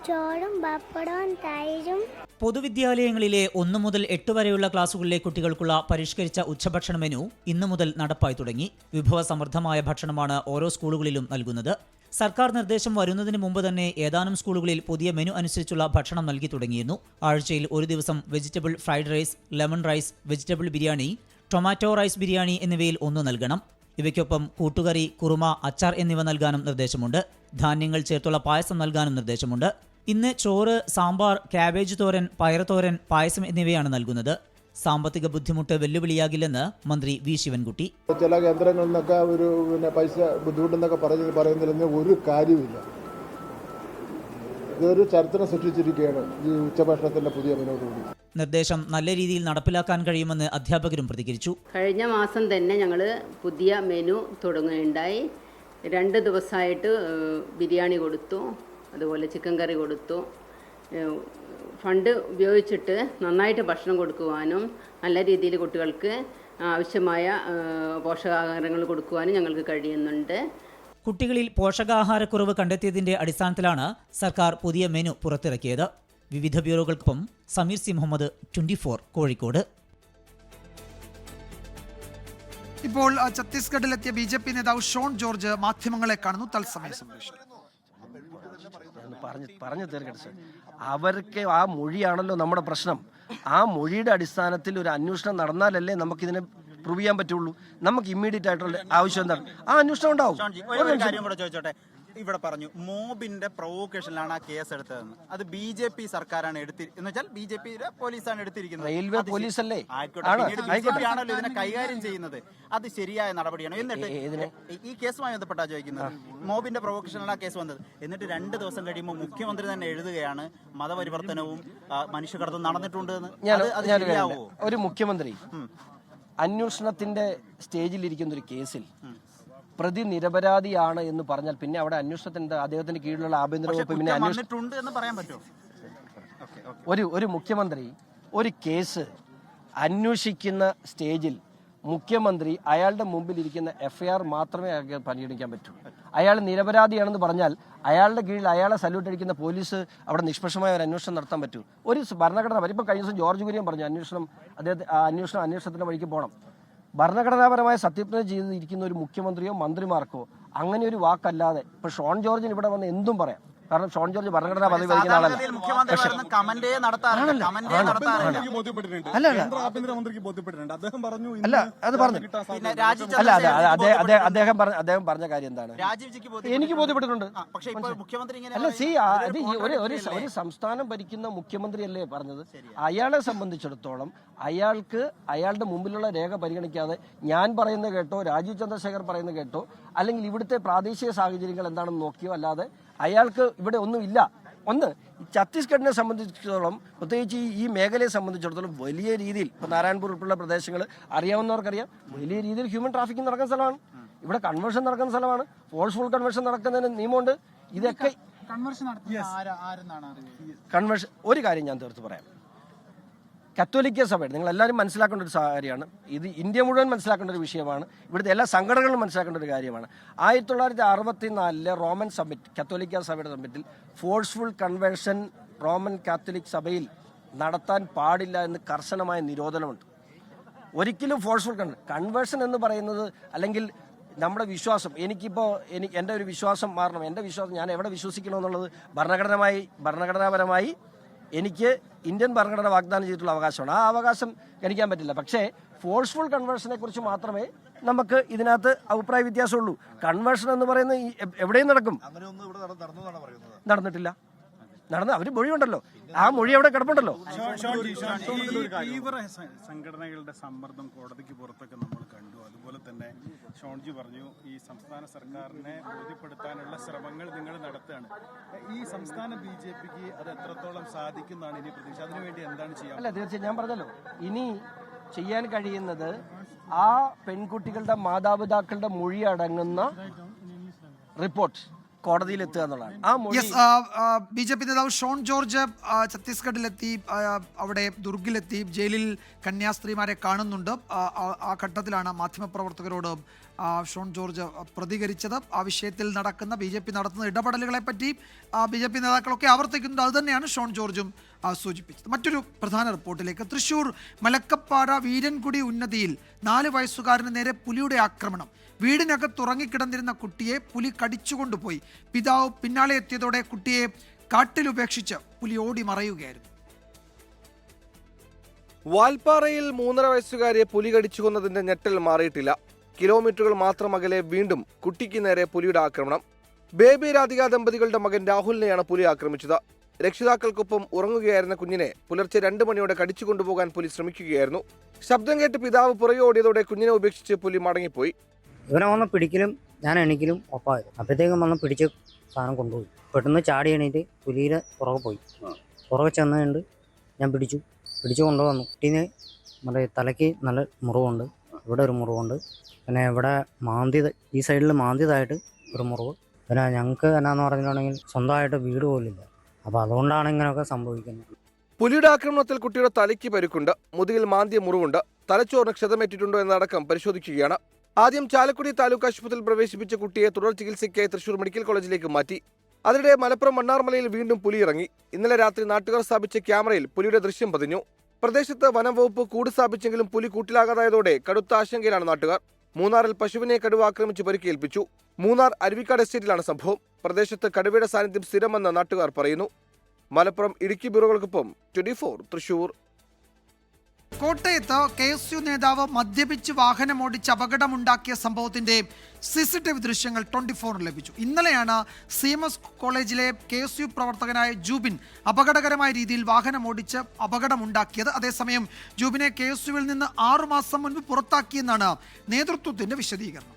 ചോറും പപ്പടവും തൈരും. പൊതുവിദ്യാലയങ്ങളിലെ 1 മുതൽ 8 വരെയുള്ള ക്ലാസുകളിലെ കുട്ടികൾക്കുള്ള പരിഷ്കരിച്ച ഉച്ചഭക്ഷണ മെനു ഇന്നു മുതൽ നടപ്പായി തുടങ്ങി. വിഭവസമൃദ്ധമായ ഭക്ഷണമാണ് ഓരോ സ്കൂളുകളിലും നൽകുന്നത്. സർക്കാർ നിർദ്ദേശം വരുന്നതിന് മുമ്പ് തന്നെ ഏതാനും സ്കൂളുകളിൽ പുതിയ മെനു അനുസരിച്ചുള്ള ഭക്ഷണം നൽകി തുടങ്ങിയിരുന്നു. ആഴ്ചയിൽ ഒരു ദിവസം vegetable fried rice, lemon rice, vegetable biryani, tomato rice biryani എന്നിവയിൽ 1 നൽകണം. ഇവയ്ക്കൊപ്പം കൂട്ടുകറി, കുറുമ, അച്ചാർ എന്നിവ നൽകാനും നിർദ്ദേശമുണ്ട്. ധാന്യങ്ങൾ ചേർത്തുള്ള പായസം നൽകാനും നിർദ്ദേശമുണ്ട്. ഇന്ന് ചോറ്, സാമ്പാർ, ക്യാബേജ് തോരൻ, പയറുതോരൻ, പായസം എന്നിവയാണ് നൽകുന്നത്. സാമ്പത്തിക ബുദ്ധിമുട്ട് വെല്ലുവിളിയാകില്ലെന്ന് മന്ത്രി V ശിവൻകുട്ടി. ചില കേന്ദ്രങ്ങളിൽ നിന്നൊക്കെ ഒരു പൈസ ബുദ്ധിമുട്ടെന്നൊക്കെ പറയുന്നതിലൊന്നും ഒരു കാര്യമില്ല. ഇതൊരു ചരിത്രം സൃഷ്ടിച്ചിരിക്കുകയാണ് ഈ ഉച്ചഭക്ഷണത്തിന്റെ പുതിയ മെനുകൂടി. നിർദ്ദേശം നല്ല രീതിയിൽ നടപ്പിലാക്കാൻ കഴിയുമെന്ന് അധ്യാപകരും പ്രതികരിച്ചു. കഴിഞ്ഞ മാസം തന്നെ ഞങ്ങൾ പുതിയ മെനു തുടങ്ങുകയുണ്ടായി. 2 ദിവസമായിട്ട് ബിരിയാണി കൊടുത്തു, അതുപോലെ ചിക്കൻ കറി കൊടുത്തു. ഫണ്ട് ഉപയോഗിച്ചിട്ട് നന്നായിട്ട് ഭക്ഷണം കൊടുക്കുവാനും നല്ല രീതിയിൽ കുട്ടികൾക്ക് ആവശ്യമായ പോഷകാഹാരങ്ങൾ കൊടുക്കുവാനും ഞങ്ങൾക്ക് കഴിയുന്നുണ്ട്. കുട്ടികളിൽ പോഷകാഹാരക്കുറവ് കണ്ടെത്തിയതിന്റെ അടിസ്ഥാനത്തിലാണ് സർക്കാർ പുതിയ മെനു പുറത്തിറക്കിയത്. വിവിധ ബ്യൂറോകൾക്കൊപ്പം സമീർ സി മുഹമ്മദ്, 24 കോഴിക്കോട്. ഇപ്പോൾ ഛത്തീസ്ഗഡിലെത്തിയ BJP നേതാവ് ഷോൺ ജോർജ് മാധ്യമങ്ങളെ കാണുന്നു. തത്സമയ സംപ്രേഷണം. പറഞ്ഞു തീർക്കട്ടെ സർ. അവർക്ക് ആ മൊഴിയാണല്ലോ നമ്മുടെ പ്രശ്നം. ആ മൊഴിയുടെ അടിസ്ഥാനത്തിൽ ഒരു അന്വേഷണം നടന്നാലല്ലേ നമുക്കിതിനെ പ്രൂവ് ചെയ്യാൻ പറ്റുള്ളൂ. നമുക്ക് ഇമ്മീഡിയറ്റ് ആയിട്ടുള്ള ആവശ്യം എന്താണ്? ആ അന്വേഷണം ഉണ്ടാവും. ഒരു കാര്യം കൂടെ ചോദിച്ചോട്ടെ. ഇവിടെ പറഞ്ഞു മോബിന്റെ പ്രൊവോക്കേഷനിലാണ് ആ കേസ് എടുത്തതെന്ന്. അത് BJP സർക്കാരാണ് എന്ന് വെച്ചാൽ BJP പോലീസാണ് എടുത്തിരിക്കുന്നത്. റെയിൽവേ പോലീസ് അല്ലേ? ആണല്ലോ ഇതിനെ കൈകാര്യം ചെയ്യുന്നത്. അത് ശരിയായ നടപടിയാണ്. എന്നിട്ട് ഈ കേസുമായി ബന്ധപ്പെട്ടാ ചോദിക്കുന്നത്. മോബിന്റെ പ്രൊവോക്കേഷനിലാണ് ആ കേസ് വന്നത്. എന്നിട്ട് 2 ദിവസം കഴിയുമ്പോൾ മുഖ്യമന്ത്രി തന്നെ എഴുതുകയാണ് മതപരിവർത്തനവും മനുഷ്യകടത്തും നടന്നിട്ടുണ്ട് എന്ന്. ഒരു മുഖ്യമന്ത്രി അന്വേഷണത്തിന്റെ സ്റ്റേജിലിരിക്കുന്ന ഒരു കേസിൽ പ്രതി നിരപരാധിയാണ് എന്ന് പറഞ്ഞാൽ പിന്നെ അവിടെ അന്വേഷണത്തിന്റെ അദ്ദേഹത്തിന്റെ കീഴിലുള്ള ആഭ്യന്തര വകുപ്പ് പിന്നെ ഒരു മുഖ്യമന്ത്രി ഒരു കേസ് അന്വേഷിക്കുന്ന സ്റ്റേജിൽ മുഖ്യമന്ത്രി അയാളുടെ മുമ്പിൽ ഇരിക്കുന്ന FIR മാത്രമേ പരിഗണിക്കാൻ പറ്റൂ. അയാൾ നിരപരാധിയാണെന്ന് പറഞ്ഞാൽ അയാളുടെ കീഴിൽ അയാളെ സല്യൂട്ട് അടിക്കുന്ന പോലീസ് അവിടെ നിഷ്പക്ഷമായ ഒരു അന്വേഷണം നടത്താൻ പറ്റൂ. ഒരു ഭരണഘടന ഇപ്പം കഴിഞ്ഞ ദിവസം ജോർജ് കുര്യൻ പറഞ്ഞു അന്വേഷണത്തിന്റെ വഴിക്ക് പോകണം. ഭരണഘടനാപരമായ സത്യപ്രതിജ്ഞ ചെയ്തിരിക്കുന്ന ഒരു മുഖ്യമന്ത്രിയോ മന്ത്രിമാർക്കോ അങ്ങനെ ഒരു വാക്കല്ലാതെ ഇപ്പോൾ ഷോൺ ജോർജിന് ഇവിടെ വന്ന് എന്തും പറയാം. കാരണം ഷോൺ ജോർജ് ഭരണഘടനാ പദവി വഹിക്കുന്ന ആളല്ല. അല്ല അത് പറഞ്ഞു അല്ല അദ്ദേഹം പറഞ്ഞ കാര്യം എന്താണ് എനിക്ക് ബോധ്യപ്പെട്ടിട്ടുണ്ട്. അല്ല അത് ഒരു സംസ്ഥാനം ഭരിക്കുന്ന മുഖ്യമന്ത്രിയല്ലേ പറഞ്ഞത്. അയാളെ സംബന്ധിച്ചിടത്തോളം അയാളുടെ മുമ്പിലുള്ള രേഖ പരിഗണിക്കാതെ ഞാൻ പറയുന്നത് കേട്ടോ, രാജീവ് ചന്ദ്രശേഖർ പറയുന്നത് കേട്ടോ, അല്ലെങ്കിൽ ഇവിടുത്തെ പ്രാദേശിക സാഹചര്യങ്ങൾ എന്താണെന്ന് നോക്കിയോ അല്ലാതെ അയാൾക്ക് ഇവിടെ ഒന്നുമില്ല. ഛത്തീസ്ഗഡിനെ സംബന്ധിച്ചിടത്തോളം, പ്രത്യേകിച്ച് ഈ മേഖലയെ സംബന്ധിച്ചിടത്തോളം വലിയ രീതിയിൽ ഇപ്പോൾ നാരായൺപൂർ ഉൾപ്പെടെയുള്ള പ്രദേശങ്ങൾ അറിയാവുന്നവർക്കറിയാം, വലിയ രീതിയിൽ ഹ്യൂമൻ ട്രാഫിക്കിംഗ് നടക്കുന്ന സ്ഥലമാണ്. ഇവിടെ കൺവേർഷൻ നടക്കുന്ന സ്ഥലമാണ്. ഫോഴ്സ്ഫുൾ കൺവേർഷൻ നടക്കുന്നതിന് നിയമമുണ്ട്. ഇതൊക്കെ കൺവേർഷൻ ഒരു കാര്യം ഞാൻ തീർത്ത് പറയാം. കത്തോലിക്ക സഭയുടെ നിങ്ങൾ എല്ലാവരും മനസ്സിലാക്കേണ്ട ഒരു കാര്യമാണ്. ഇത് ഇന്ത്യ മുഴുവൻ മനസ്സിലാക്കേണ്ട ഒരു വിഷയമാണ്. ഇവിടുത്തെ എല്ലാ സംഘടനകളും മനസ്സിലാക്കേണ്ട ഒരു കാര്യമാണ്. 1964 റോമൻ സബ്മിറ്റ്, കത്തോലിക്ക സഭയുടെ സബ്മിറ്റിൽ ഫോഴ്സ്ഫുൾ കൺവേർഷൻ റോമൻ കാത്തലിക് സഭയിൽ നടത്താൻ പാടില്ല എന്ന് കർശനമായ നിരോധനമുണ്ട്. ഒരിക്കലും ഫോഴ്സ്ഫുൾ കൺവേർഷൻ എന്ന് പറയുന്നത്, അല്ലെങ്കിൽ നമ്മുടെ വിശ്വാസം, എൻ്റെ ഒരു വിശ്വാസം മാറണം, എൻ്റെ വിശ്വാസം ഞാൻ എവിടെ വിശ്വസിക്കണമെന്നുള്ളത് ഭരണഘടനാപരമായി എനിക്ക് ഇന്ത്യൻ ഭരണഘടന വാഗ്ദാനം ചെയ്തിട്ടുള്ള അവകാശമാണ്. ആ അവകാശം ഗണിക്കാൻ പറ്റില്ല. പക്ഷേ ഫോഴ്സ്ഫുൾ കൺവേർഷനെ കുറിച്ച് മാത്രമേ നമുക്ക് ഇതിനകത്ത് അഭിപ്രായ വ്യത്യാസമുള്ളൂ. കൺവേർഷൻ എന്ന് പറയുന്നത് എവിടെയും നടക്കും. നടന്നിട്ടില്ല. അവർ മൊഴിയുണ്ടല്ലോ, ആ മൊഴി അവിടെ കിടപ്പുണ്ടല്ലോ. തീവ്ര സംഘടനകളുടെ സമ്മർദ്ദം കോടതിക്ക് പുറത്തൊക്കെ നമ്മൾ കണ്ടു. അതുപോലെ തന്നെ ഷോൺജി പറഞ്ഞു, ഈ സംസ്ഥാന സർക്കാരിനെ ബോധ്യപ്പെടുത്താനുള്ള ശ്രമങ്ങൾ നിങ്ങൾ നടത്തുകയാണ്. ഈ സംസ്ഥാന BJPക്ക് അത് എത്രത്തോളം സാധിക്കുന്നതാണ് ഇനി പ്രതീക്ഷ? അതിനുവേണ്ടി എന്താണ് ചെയ്യാൻ? അല്ല, തീർച്ചയായും ഞാൻ പറഞ്ഞല്ലോ, ഇനി ചെയ്യാൻ കഴിയുന്നത് ആ പെൺകുട്ടികളുടെ മാതാപിതാക്കളുടെ മൊഴി അടങ്ങുന്ന റിപ്പോർട്ട് കോടതിയിൽ എത്തുക എന്നുള്ളതാണ്. BJP നേതാവ് ഷോൺ ജോർജ് ഛത്തീസ്ഗഡിലെത്തി, അവിടെ ദുർഗിലെത്തി, ജയിലിൽ കന്യാസ്ത്രീമാരെ കാണുന്നുണ്ട്. ആ ഘട്ടത്തിലാണ് മാധ്യമപ്രവർത്തകരോട് ഷോൺ ജോർജ് പ്രതികരിച്ചത്. ആ വിഷയത്തിൽ നടക്കുന്ന BJP നടത്തുന്ന ഇടപെടലുകളെ പറ്റി BJP നേതാക്കളൊക്കെ ആവർത്തിക്കുന്നത് അതുതന്നെയാണ് ഷോൺ ജോർജും സൂചിപ്പിച്ചത്. മറ്റൊരു പ്രധാന റിപ്പോർട്ടിലേക്ക്. തൃശൂർ മലക്കപ്പാറ വീരൻകുടി ഉന്നതിയിൽ 4 വയസ്സുകാരന് നേരെ പുലിയുടെ ആക്രമണം. വീടിനകത്ത് ഉറങ്ങിക്കിടന്നിരുന്ന കുട്ടിയെ പുലി കടിച്ചുകൊണ്ടുപോയി. പിതാവ് പിന്നാലെ എത്തിയതോടെ കുട്ടിയെ കാട്ടിലുപേക്ഷിച്ച് പുലി ഓടി മറയുകയായിരുന്നു. വാൽപ്പാറയിൽ 3.5 വയസ്സുകാരിയെ പുലി കടിച്ചു കൊന്നതിന്റെ ഞെട്ടൽ മാറിയിട്ടില്ല. കിലോമീറ്ററുകൾ മാത്രം അകലെ വീണ്ടും കുട്ടിക്ക് നേരെ പുലിയുടെ ആക്രമണം. ബേബി രാധിക ദമ്പതികളുടെ മകൻ രാഹുലിനെയാണ് പുലി ആക്രമിച്ചത്. രക്ഷിതാക്കൾക്കൊപ്പം ഉറങ്ങുകയായിരുന്ന കുഞ്ഞിനെ പുലർച്ചെ 2 മണിയോടെ കടിച്ചു കൊണ്ടുപോകാൻ പുലി ശ്രമിക്കുകയായിരുന്നു. ശബ്ദം കേട്ട് പിതാവ് പുറകെ ഓടിയതോടെ കുഞ്ഞിനെ ഉപേക്ഷിച്ച് പുലി മടങ്ങിപ്പോയി. ഇവനെ വന്ന് പിടിക്കലും ഞാൻ എണീക്കലും ഒപ്പായിരുന്നു. അപ്പോഴത്തേക്കും വന്ന് പിടിച്ച് സാധനം കൊണ്ടുപോയി. പെട്ടെന്ന് ചാടി എണീറ്റ് പുലിയുടെ പുറകെ പോയി. പുറകെ ചെന്നുകൊണ്ട് ഞാൻ പിടിച്ചു കൊണ്ടുവന്നു. കുട്ടീനെ നമ്മുടെ തലയ്ക്ക് നല്ല മുറിവുണ്ട്, ഇവിടെ ഒരു മുറിവുണ്ട്, പിന്നെ ഇവിടെ ഈ സൈഡിൽ മാന്തിയതായിട്ട് ഒരു മുറിവ്. പിന്നെ ഞങ്ങൾക്ക് എന്നാന്ന് പറഞ്ഞിട്ടുണ്ടെങ്കിൽ സ്വന്തമായിട്ട് വീട് പോലില്ല. അപ്പോൾ അതുകൊണ്ടാണ് ഇങ്ങനെയൊക്കെ സംഭവിക്കുന്നത്. പുലിയുടെ ആക്രമണത്തിൽ കുട്ടിയുടെ തലയ്ക്ക് പരിക്കുണ്ട്, മുതുകിൽ മാന്തിയ മുറിവുണ്ട്, തലച്ചോറിന് ക്ഷതമേറ്റിട്ടുണ്ടോ എന്നടക്കം പരിശോധിക്കുകയാണ്. ആദ്യം ചാലക്കുടി താലൂക്ക് ആശുപത്രിയിൽ പ്രവേശിപ്പിച്ച കുട്ടിയെ തുടർ ചികിത്സയ്ക്കായി തൃശൂർ മെഡിക്കൽ കോളേജിലേക്ക് മാറ്റി. അതിനിടെ മലപ്പുറം മണ്ണാർമലയിൽ വീണ്ടും പുലി ഇറങ്ങി. ഇന്നലെ രാത്രി നാട്ടുകാർ സ്ഥാപിച്ച ക്യാമറയിൽ പുലിയുടെ ദൃശ്യം പതിഞ്ഞു. പ്രദേശത്ത് വനം വകുപ്പ് കൂട് സ്ഥാപിച്ചെങ്കിലും പുലി കൂട്ടിലാകാതായതോടെ കടുത്ത ആശങ്കയിലാണ് നാട്ടുകാർ. മൂന്നാറിൽ പശുവിനെ കടുവ ആക്രമിച്ച് പരിക്കേൽപ്പിച്ചു. മൂന്നാർ അരുവിക്കാട് എസ്റ്റേറ്റിലാണ് സംഭവം. പ്രദേശത്ത് കടുവയുടെ സാന്നിധ്യം സ്ഥിരമെന്ന് നാട്ടുകാർ പറയുന്നു. മലപ്പുറം ഇടുക്കി ബ്യൂറോകൾക്കൊപ്പം 24 തൃശൂർ. കോട്ടയത്ത് KSU നേതാവ് മദ്യപിച്ച് വാഹനമോടിച്ച് അപകടമുണ്ടാക്കിയ സംഭവത്തിന്റെ CCTV ദൃശ്യങ്ങൾ 24 ലഭിച്ചു. ഇന്നലെയാണ് CMS കോളേജിലെ KSU പ്രവർത്തകനായ ജൂബിൻ അപകടകരമായ രീതിയിൽ വാഹനമോടിച്ച് അപകടമുണ്ടാക്കിയത്. അതേസമയം ജൂബിനെ KSUവിൽ നിന്ന് 6 മാസം മുൻപ് പുറത്താക്കിയെന്നാണ് നേതൃത്വത്തിന്റെ വിശദീകരണം.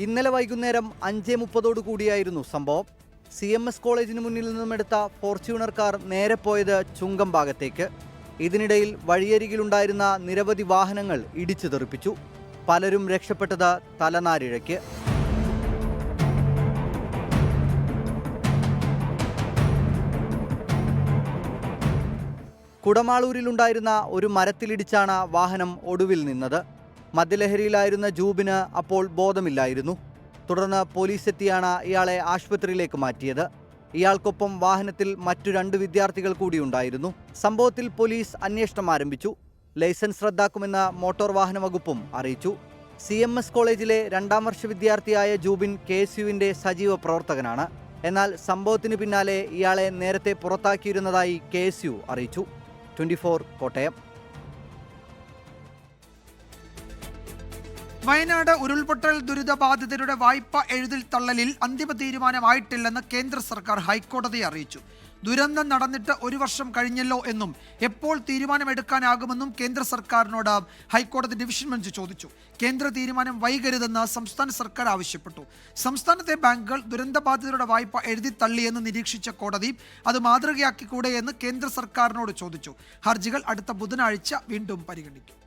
ഇന്നലെ വൈകുന്നേരം 5:30 കൂടിയായിരുന്നു സംഭവം. CMS കോളേജിന് മുന്നിൽ നിന്നുമെടുത്ത ഫോർച്യൂണർ കാർ നേരെ പോയത് ചുങ്കം ഭാഗത്തേക്ക്. ഇതിനിടയിൽ വഴിയരികിലുണ്ടായിരുന്ന നിരവധി വാഹനങ്ങൾ ഇടിച്ചു തെറിപ്പിച്ചു. പലരും രക്ഷപ്പെട്ടത് തലനാരിഴയ്ക്ക്. കുടമാളൂരിലുണ്ടായിരുന്ന ഒരു മരത്തിലിടിച്ചാണ് വാഹനം ഒടുവിൽ നിന്നത്. മദ്യലഹരിയിലായിരുന്ന ജൂബിന് അപ്പോൾ ബോധമില്ലായിരുന്നു. തുടർന്ന് പോലീസ് എത്തിയാണ് ഇയാളെ ആശുപത്രിയിലേക്ക് മാറ്റിയത്. ഇയാൾക്കൊപ്പം വാഹനത്തിൽ മറ്റു 2 വിദ്യാർത്ഥികൾ കൂടിയുണ്ടായിരുന്നു. സംഭവത്തിൽ പോലീസ് അന്വേഷണം ആരംഭിച്ചു. ലൈസൻസ് റദ്ദാക്കുമെന്ന് മോട്ടോർ വാഹന വകുപ്പും അറിയിച്ചു. CMS കോളേജിലെ 2ാം വർഷ വിദ്യാർത്ഥിയായ ജൂബിൻ KSUവിൻ്റെ സജീവ പ്രവർത്തകനാണ്. എന്നാൽ സംഭവത്തിന് പിന്നാലെ ഇയാളെ നേരത്തെ പുറത്താക്കിയിരുന്നതായി KSU അറിയിച്ചു. 24 കോട്ടയം. വയനാട് ഉരുൾപൊട്ടൽ ദുരിതബാധിതരുടെ വായ്പ എഴുതിൽ തള്ളലിൽ അന്തിമ തീരുമാനമായിട്ടില്ലെന്ന് കേന്ദ്ര സർക്കാർ ഹൈക്കോടതിയെ അറിയിച്ചു. ദുരന്തം നടന്നിട്ട് 1 വർഷം കഴിഞ്ഞല്ലോ എന്നും എപ്പോൾ തീരുമാനമെടുക്കാനാകുമെന്നും കേന്ദ്ര സർക്കാരിനോട് ഹൈക്കോടതി ഡിവിഷൻ ബെഞ്ച് ചോദിച്ചു. കേന്ദ്ര തീരുമാനം വൈകരുതെന്ന് സംസ്ഥാന സർക്കാർ ആവശ്യപ്പെട്ടു. സംസ്ഥാനത്തെ ബാങ്കുകൾ ദുരന്തബാധിതരുടെ വായ്പ എഴുതി തള്ളിയെന്ന് നിരീക്ഷിച്ച കോടതി അത് മാതൃകയാക്കിക്കൂടെ എന്ന് കേന്ദ്ര സർക്കാരിനോട് ചോദിച്ചു. ഹർജികൾ അടുത്ത ബുധനാഴ്ച വീണ്ടും പരിഗണിക്കും.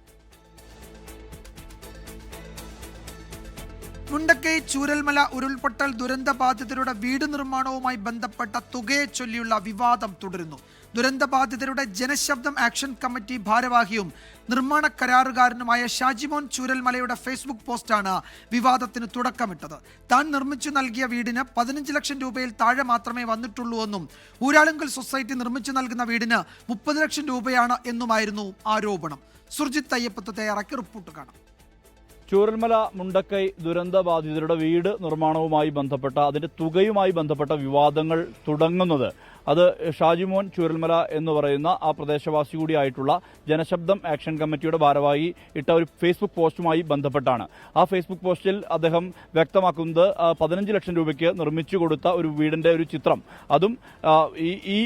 മുണ്ടക്കൈ ചൂരൽമല ഉരുൾപൊട്ടൽ ദുരന്തബാധിതരുടെ വീട് നിർമ്മാണവുമായി ബന്ധപ്പെട്ട തുകയെ ചൊല്ലിയുള്ള വിവാദം തുടരുന്നു. ദുരന്തബാധിതരുടെ ജനശബ്ദം ആക്ഷൻ കമ്മിറ്റി ഭാരവാഹിയും നിർമ്മാണ കരാറുകാരനുമായ ഷാജിമോൻ ചൂരൽമലയുടെ ഫേസ്ബുക്ക് പോസ്റ്റാണ് വിവാദത്തിന് തുടക്കമിട്ടത്. താൻ നിർമ്മിച്ചു നൽകിയ വീടിന് 15 ലക്ഷം രൂപയിൽ താഴെ മാത്രമേ വന്നിട്ടുള്ളൂ എന്നും ഊരാളുങ്കൽ സൊസൈറ്റി നിർമ്മിച്ചു നൽകുന്ന വീടിന് 30 ലക്ഷം രൂപയാണ് എന്നുമായിരുന്നു ആരോപണം. സുർജിത്ത് അയ്യപ്പത്ത് തയ്യാറാക്കി റിപ്പോർട്ട് കാണാം. ചൂരൽമല മുണ്ടക്കൈ ദുരന്തബാധിതരുടെ വീട് നിർമ്മാണവുമായി ബന്ധപ്പെട്ട അതിന്റെ തുകയുമായി ബന്ധപ്പെട്ട വിവാദങ്ങൾ തുടങ്ങുന്നത് അത് ഷാജിമോൻ ചൂരൽമല എന്ന് പറയുന്ന ആ പ്രദേശവാസി കൂടിയായിട്ടുള്ള ജനശബ്ദം ആക്ഷൻ കമ്മിറ്റിയുടെ ഭാരവാഹി ഇട്ട ഒരു ഫേസ്ബുക്ക് പോസ്റ്റുമായി ബന്ധപ്പെട്ടാണ്. ആ ഫേസ്ബുക്ക് പോസ്റ്റിൽ അദ്ദേഹം വ്യക്തമാക്കുന്നത് 15 ലക്ഷം രൂപയ്ക്ക് നിർമ്മിച്ചു കൊടുത്ത ഒരു വീടിന്റെ ഒരു ചിത്രം, അതും ഈ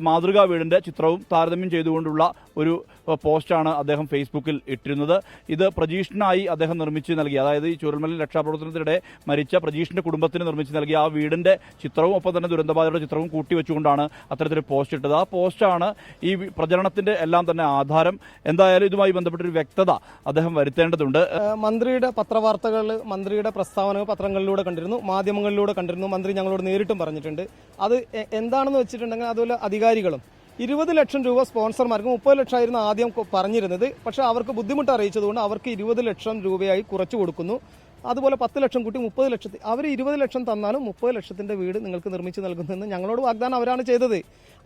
മാതൃകാ വീടിന്റെ ചിത്രവും താരതമ്യം ചെയ്തുകൊണ്ടുള്ള ഒരു പോസ്റ്റാണ് അദ്ദേഹം ഫേസ്ബുക്കിൽ ഇട്ടിരുന്നത്. ഇത് പ്രജീഷിനായി അദ്ദേഹം നിർമ്മിച്ച് നൽകി, അതായത് ഈ ചൂരൽമലയിൽ രക്ഷാപ്രവർത്തനത്തിനിടെ മരിച്ച പ്രജീഷിന്റെ കുടുംബത്തിന് നിർമ്മിച്ച് നൽകിയ ആ വീടിന്റെ ചിത്രവും ഒപ്പം തന്നെ ദുരന്തബാധിതരുടെ ചിത്രവും കൂട്ടിവെച്ചുകൊണ്ടാണ് അത്തരത്തിൽ പോസ്റ്റ് ഇട്ടത്. ആ പോസ്റ്റാണ് ഈ പ്രചരണത്തിന്റെ എല്ലാം തന്നെ ആധാരം. എന്തായാലും ഇതുമായി ബന്ധപ്പെട്ടൊരു വ്യക്തത അദ്ദേഹം വരുത്തേണ്ടതുണ്ട്. മന്ത്രിയുടെ പത്രവാർത്തകൾ, മന്ത്രിയുടെ പ്രസ്താവനകൾ പത്രങ്ങളിലൂടെ കണ്ടിരുന്നു, മാധ്യമങ്ങളിലൂടെ കണ്ടിരുന്നു. മന്ത്രി ഞങ്ങളോട് നേരിട്ടും പറഞ്ഞിട്ടുണ്ട്. അത് എന്താണെന്ന് വെച്ചിട്ടുണ്ടെങ്കിൽ അതുപോലെ അധികാരികളും 20 ലക്ഷം രൂപ സ്പോൺസർമാർക്ക് 30 ലക്ഷമായിരുന്നു ആദ്യം പറഞ്ഞിരുന്നത്. പക്ഷേ അവർക്ക് ബുദ്ധിമുട്ട് അറിയിച്ചതുകൊണ്ട് അവർക്ക് 20 ലക്ഷം രൂപയായി കുറച്ചു കൊടുക്കുന്നു. അതുപോലെ 10 ലക്ഷം കൂട്ടി 30 ലക്ഷത്തിൽ അവർ 20 ലക്ഷം തന്നാലും 30 ലക്ഷത്തിന്റെ വീട് നിങ്ങൾക്ക് നിർമ്മിച്ച് നൽകുന്നതെന്ന് ഞങ്ങളോട് വാഗ്ദാനം അവരാണ് ചെയ്തത്.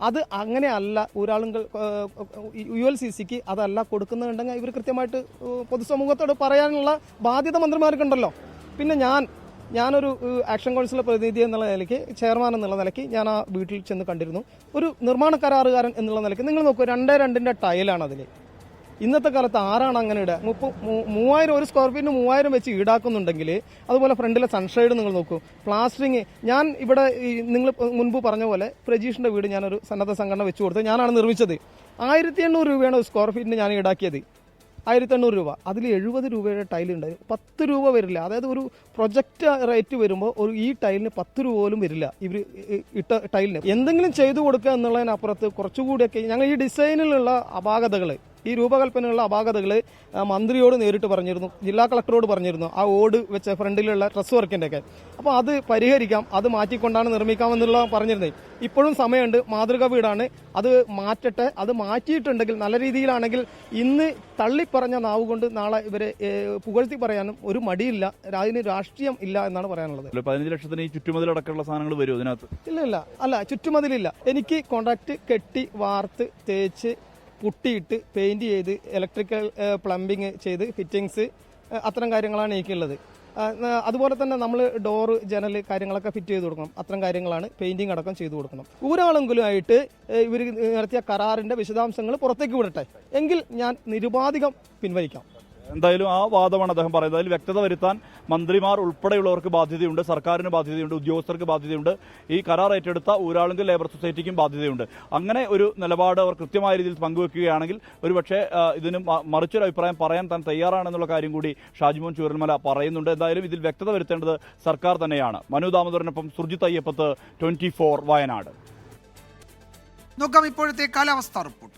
അത് അങ്ങനെയല്ല. ഊരാളുങ്കൽ ULCCക്ക് അതല്ല കൊടുക്കുന്നുണ്ടെങ്കിൽ ഇവർ കൃത്യമായിട്ട് പൊതുസമൂഹത്തോട് പറയാനുള്ള ബാധ്യത മന്ത്രിമാർക്കുണ്ടല്ലോ. പിന്നെ ഞാനൊരു ആക്ഷൻ കൗൺസിൽ പ്രതിനിധി എന്നുള്ള നിലയ്ക്ക്, ചെയർമാൻ എന്നുള്ള നിലയ്ക്ക് ഞാൻ ആ വീട്ടിൽ ചെന്ന് കണ്ടിരുന്നു. ഒരു നിർമ്മാണ കരാറുകാരൻ എന്നുള്ള നിലയ്ക്ക് നിങ്ങൾ നോക്കൂ, 2.2 ടൈലാണ് അതിൽ. ഇന്നത്തെ കാലത്ത് ആരാണ് അങ്ങനെ ഇടുക? 3000 ഒരു സ്ക്വയർ ഫീറ്റിന് 3000 വെച്ച് ഈടാക്കുന്നുണ്ടെങ്കിൽ അതുപോലെ ഫ്രണ്ടിലെ സൺഷെയ്ഡ് നിങ്ങൾ നോക്കൂ, പ്ലാസ്റ്ററിങ്. ഞാൻ ഇവിടെ നിങ്ങൾ മുൻപ് പറഞ്ഞ പോലെ പ്രജീഷിന്റെ വീട് ഞാനൊരു സന്നദ്ധ സംഘടന വെച്ചു കൊടുത്ത് ഞാനാണ് നിർമ്മിച്ചത്. 1800 രൂപയാണ് ഒരു സ്ക്വയർ ഫീറ്റിന് ഞാൻ ഈടാക്കിയത്. 1800 രൂപ. അതിൽ 70 രൂപയുടെ ടൈലുണ്ടായി, 10 രൂപ വരില്ല. അതായത് ഒരു പ്രൊജക്റ്റ് റേറ്റ് വരുമ്പോൾ ഈ ടൈലിന് 10 രൂപ പോലും വരില്ല. ഇവർ ഇട്ട ടൈലിന് എന്തെങ്കിലും ചെയ്തു കൊടുക്കുക എന്നുള്ളതിനപ്പുറത്ത് കുറച്ചുകൂടിയൊക്കെ ഞങ്ങൾ ഈ ഡിസൈനിലുള്ള അപാകതകൾ, ഈ രൂപകൽപ്പനയുള്ള അപാകതകൾ മന്ത്രിയോട് നേരിട്ട് പറഞ്ഞിരുന്നു, ജില്ലാ കളക്ടറോട് പറഞ്ഞിരുന്നു. ആ ഓട് വെച്ച ഫ്രണ്ടിലുള്ള ഡ്രസ് വർക്കിൻ്റെ ഒക്കെ. അപ്പോൾ അത് പരിഹരിക്കാം, അത് മാറ്റിക്കൊണ്ടാണ് നിർമ്മിക്കാമെന്നുള്ള പറഞ്ഞിരുന്നത്. ഇപ്പോഴും സമയമുണ്ട്. മാതൃക വീടാണ്, അത് മാറ്റട്ടെ. അത് മാറ്റിയിട്ടുണ്ടെങ്കിൽ നല്ല രീതിയിലാണെങ്കിൽ ഇന്ന് തള്ളിപ്പറഞ്ഞ നാവ് കൊണ്ട് നാളെ ഇവരെ പുകഴ്ത്തി പറയാനും ഒരു മടിയില്ല. അതിന് രാഷ്ട്രീയം ഇല്ല എന്നാണ് പറയാനുള്ളത്. 15 ലക്ഷത്തിന് ഈ ചുറ്റുമതിലടക്കമുള്ള സാധനങ്ങൾ വരും അതിനകത്ത്? ഇല്ല, ചുറ്റുമതിലില്ല. എനിക്ക് കോൺട്രാക്ട് കെട്ടി വാർത്ത് തേച്ച് പുട്ടിയിട്ട് പെയിന്റ് ചെയ്ത് ഇലക്ട്രിക്കൽ പ്ലംബിങ് ചെയ്ത് ഫിറ്റിങ്സ് അത്തരം കാര്യങ്ങളാണ് എനിക്കുള്ളത്. അതുപോലെ തന്നെ നമ്മൾ ഡോറ്, ജനൽ കാര്യങ്ങളൊക്കെ ഫിറ്റ് ചെയ്ത് കൊടുക്കണം. അത്തരം കാര്യങ്ങളാണ് പെയിന്റിംഗ് അടക്കം ചെയ്തു കൊടുക്കണം. ഒരാളെങ്കിലും ആയിട്ട് ഇവർ നടത്തിയ കരാറിന്റെ വിശദാംശങ്ങൾ പുറത്തേക്ക് വിടട്ടെ, എങ്കിൽ ഞാൻ നിരുപാധികം പിൻവലിക്കാം. എന്തായാലും ആ വാദമാണ് അദ്ദേഹം പറയുന്നത്. അതിൽ വ്യക്തത വരുത്താൻ മന്ത്രിമാർ ഉൾപ്പെടെയുള്ളവർക്ക് ബാധ്യതയുണ്ട്, സർക്കാരിന് ബാധ്യതയുണ്ട്, ഉദ്യോഗസ്ഥർക്ക് ബാധ്യതയുണ്ട്, ഈ കരാർ ഏറ്റെടുത്ത ഊരാളുങ്കൽ ലേബർ സൊസൈറ്റിക്കും ബാധ്യതയുണ്ട്. അങ്ങനെ ഒരു നിലപാട് അവർ കൃത്യമായ രീതിയിൽ പങ്കുവെക്കുകയാണെങ്കിൽ ഒരുപക്ഷെ ഇതിന് മറിച്ചൊരു അഭിപ്രായം പറയാൻ താൻ തയ്യാറാണെന്നുള്ള കാര്യം കൂടി ഷാജിമോൻ ചൂരൽമല പറയുന്നുണ്ട്. എന്തായാലും ഇതിൽ വ്യക്തത വരുത്തേണ്ടത് സർക്കാർ തന്നെയാണ്. മനു ദാമോദരനൊപ്പം സുർജിത്ത് അയ്യപ്പത്ത്, 24 വയനാട്. നോക്കാം ഇപ്പോഴത്തെ കാലാവസ്ഥാ report.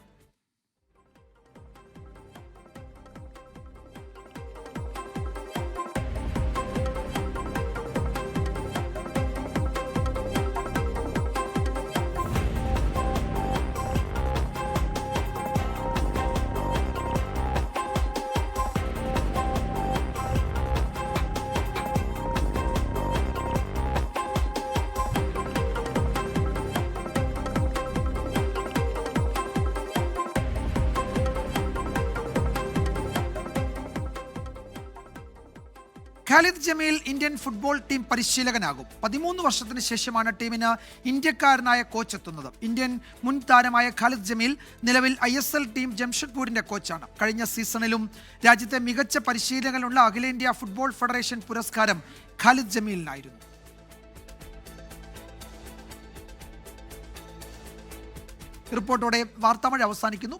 Khalid Jamil Indian football team പരിശീലകനാകും. 13 വർഷത്തിന് ശേഷമാണ് ടീമിന് ഇന്ത്യക്കാരനായ കോച്ച് എത്തുന്നത്. ഇന്ത്യൻ മുൻ താരമായ ഖാലിദ് ജമീൽ നിലവിൽ ISL ടീം ജംഷഡ്പൂരിന്റെ കോച്ചാണ്. കഴിഞ്ഞ സീസണിലും രാജ്യത്തെ മികച്ച പരിശീലകനുള്ള അഖിലേന്ത്യാ ഫുട്ബോൾ ഫെഡറേഷൻ പുരസ്കാരം ഖാലിദ് ജമീലിനായിരുന്നു. റിപ്പോർട്ടോടെ വാർത്താമഴ അവസാനിക്കുന്നു.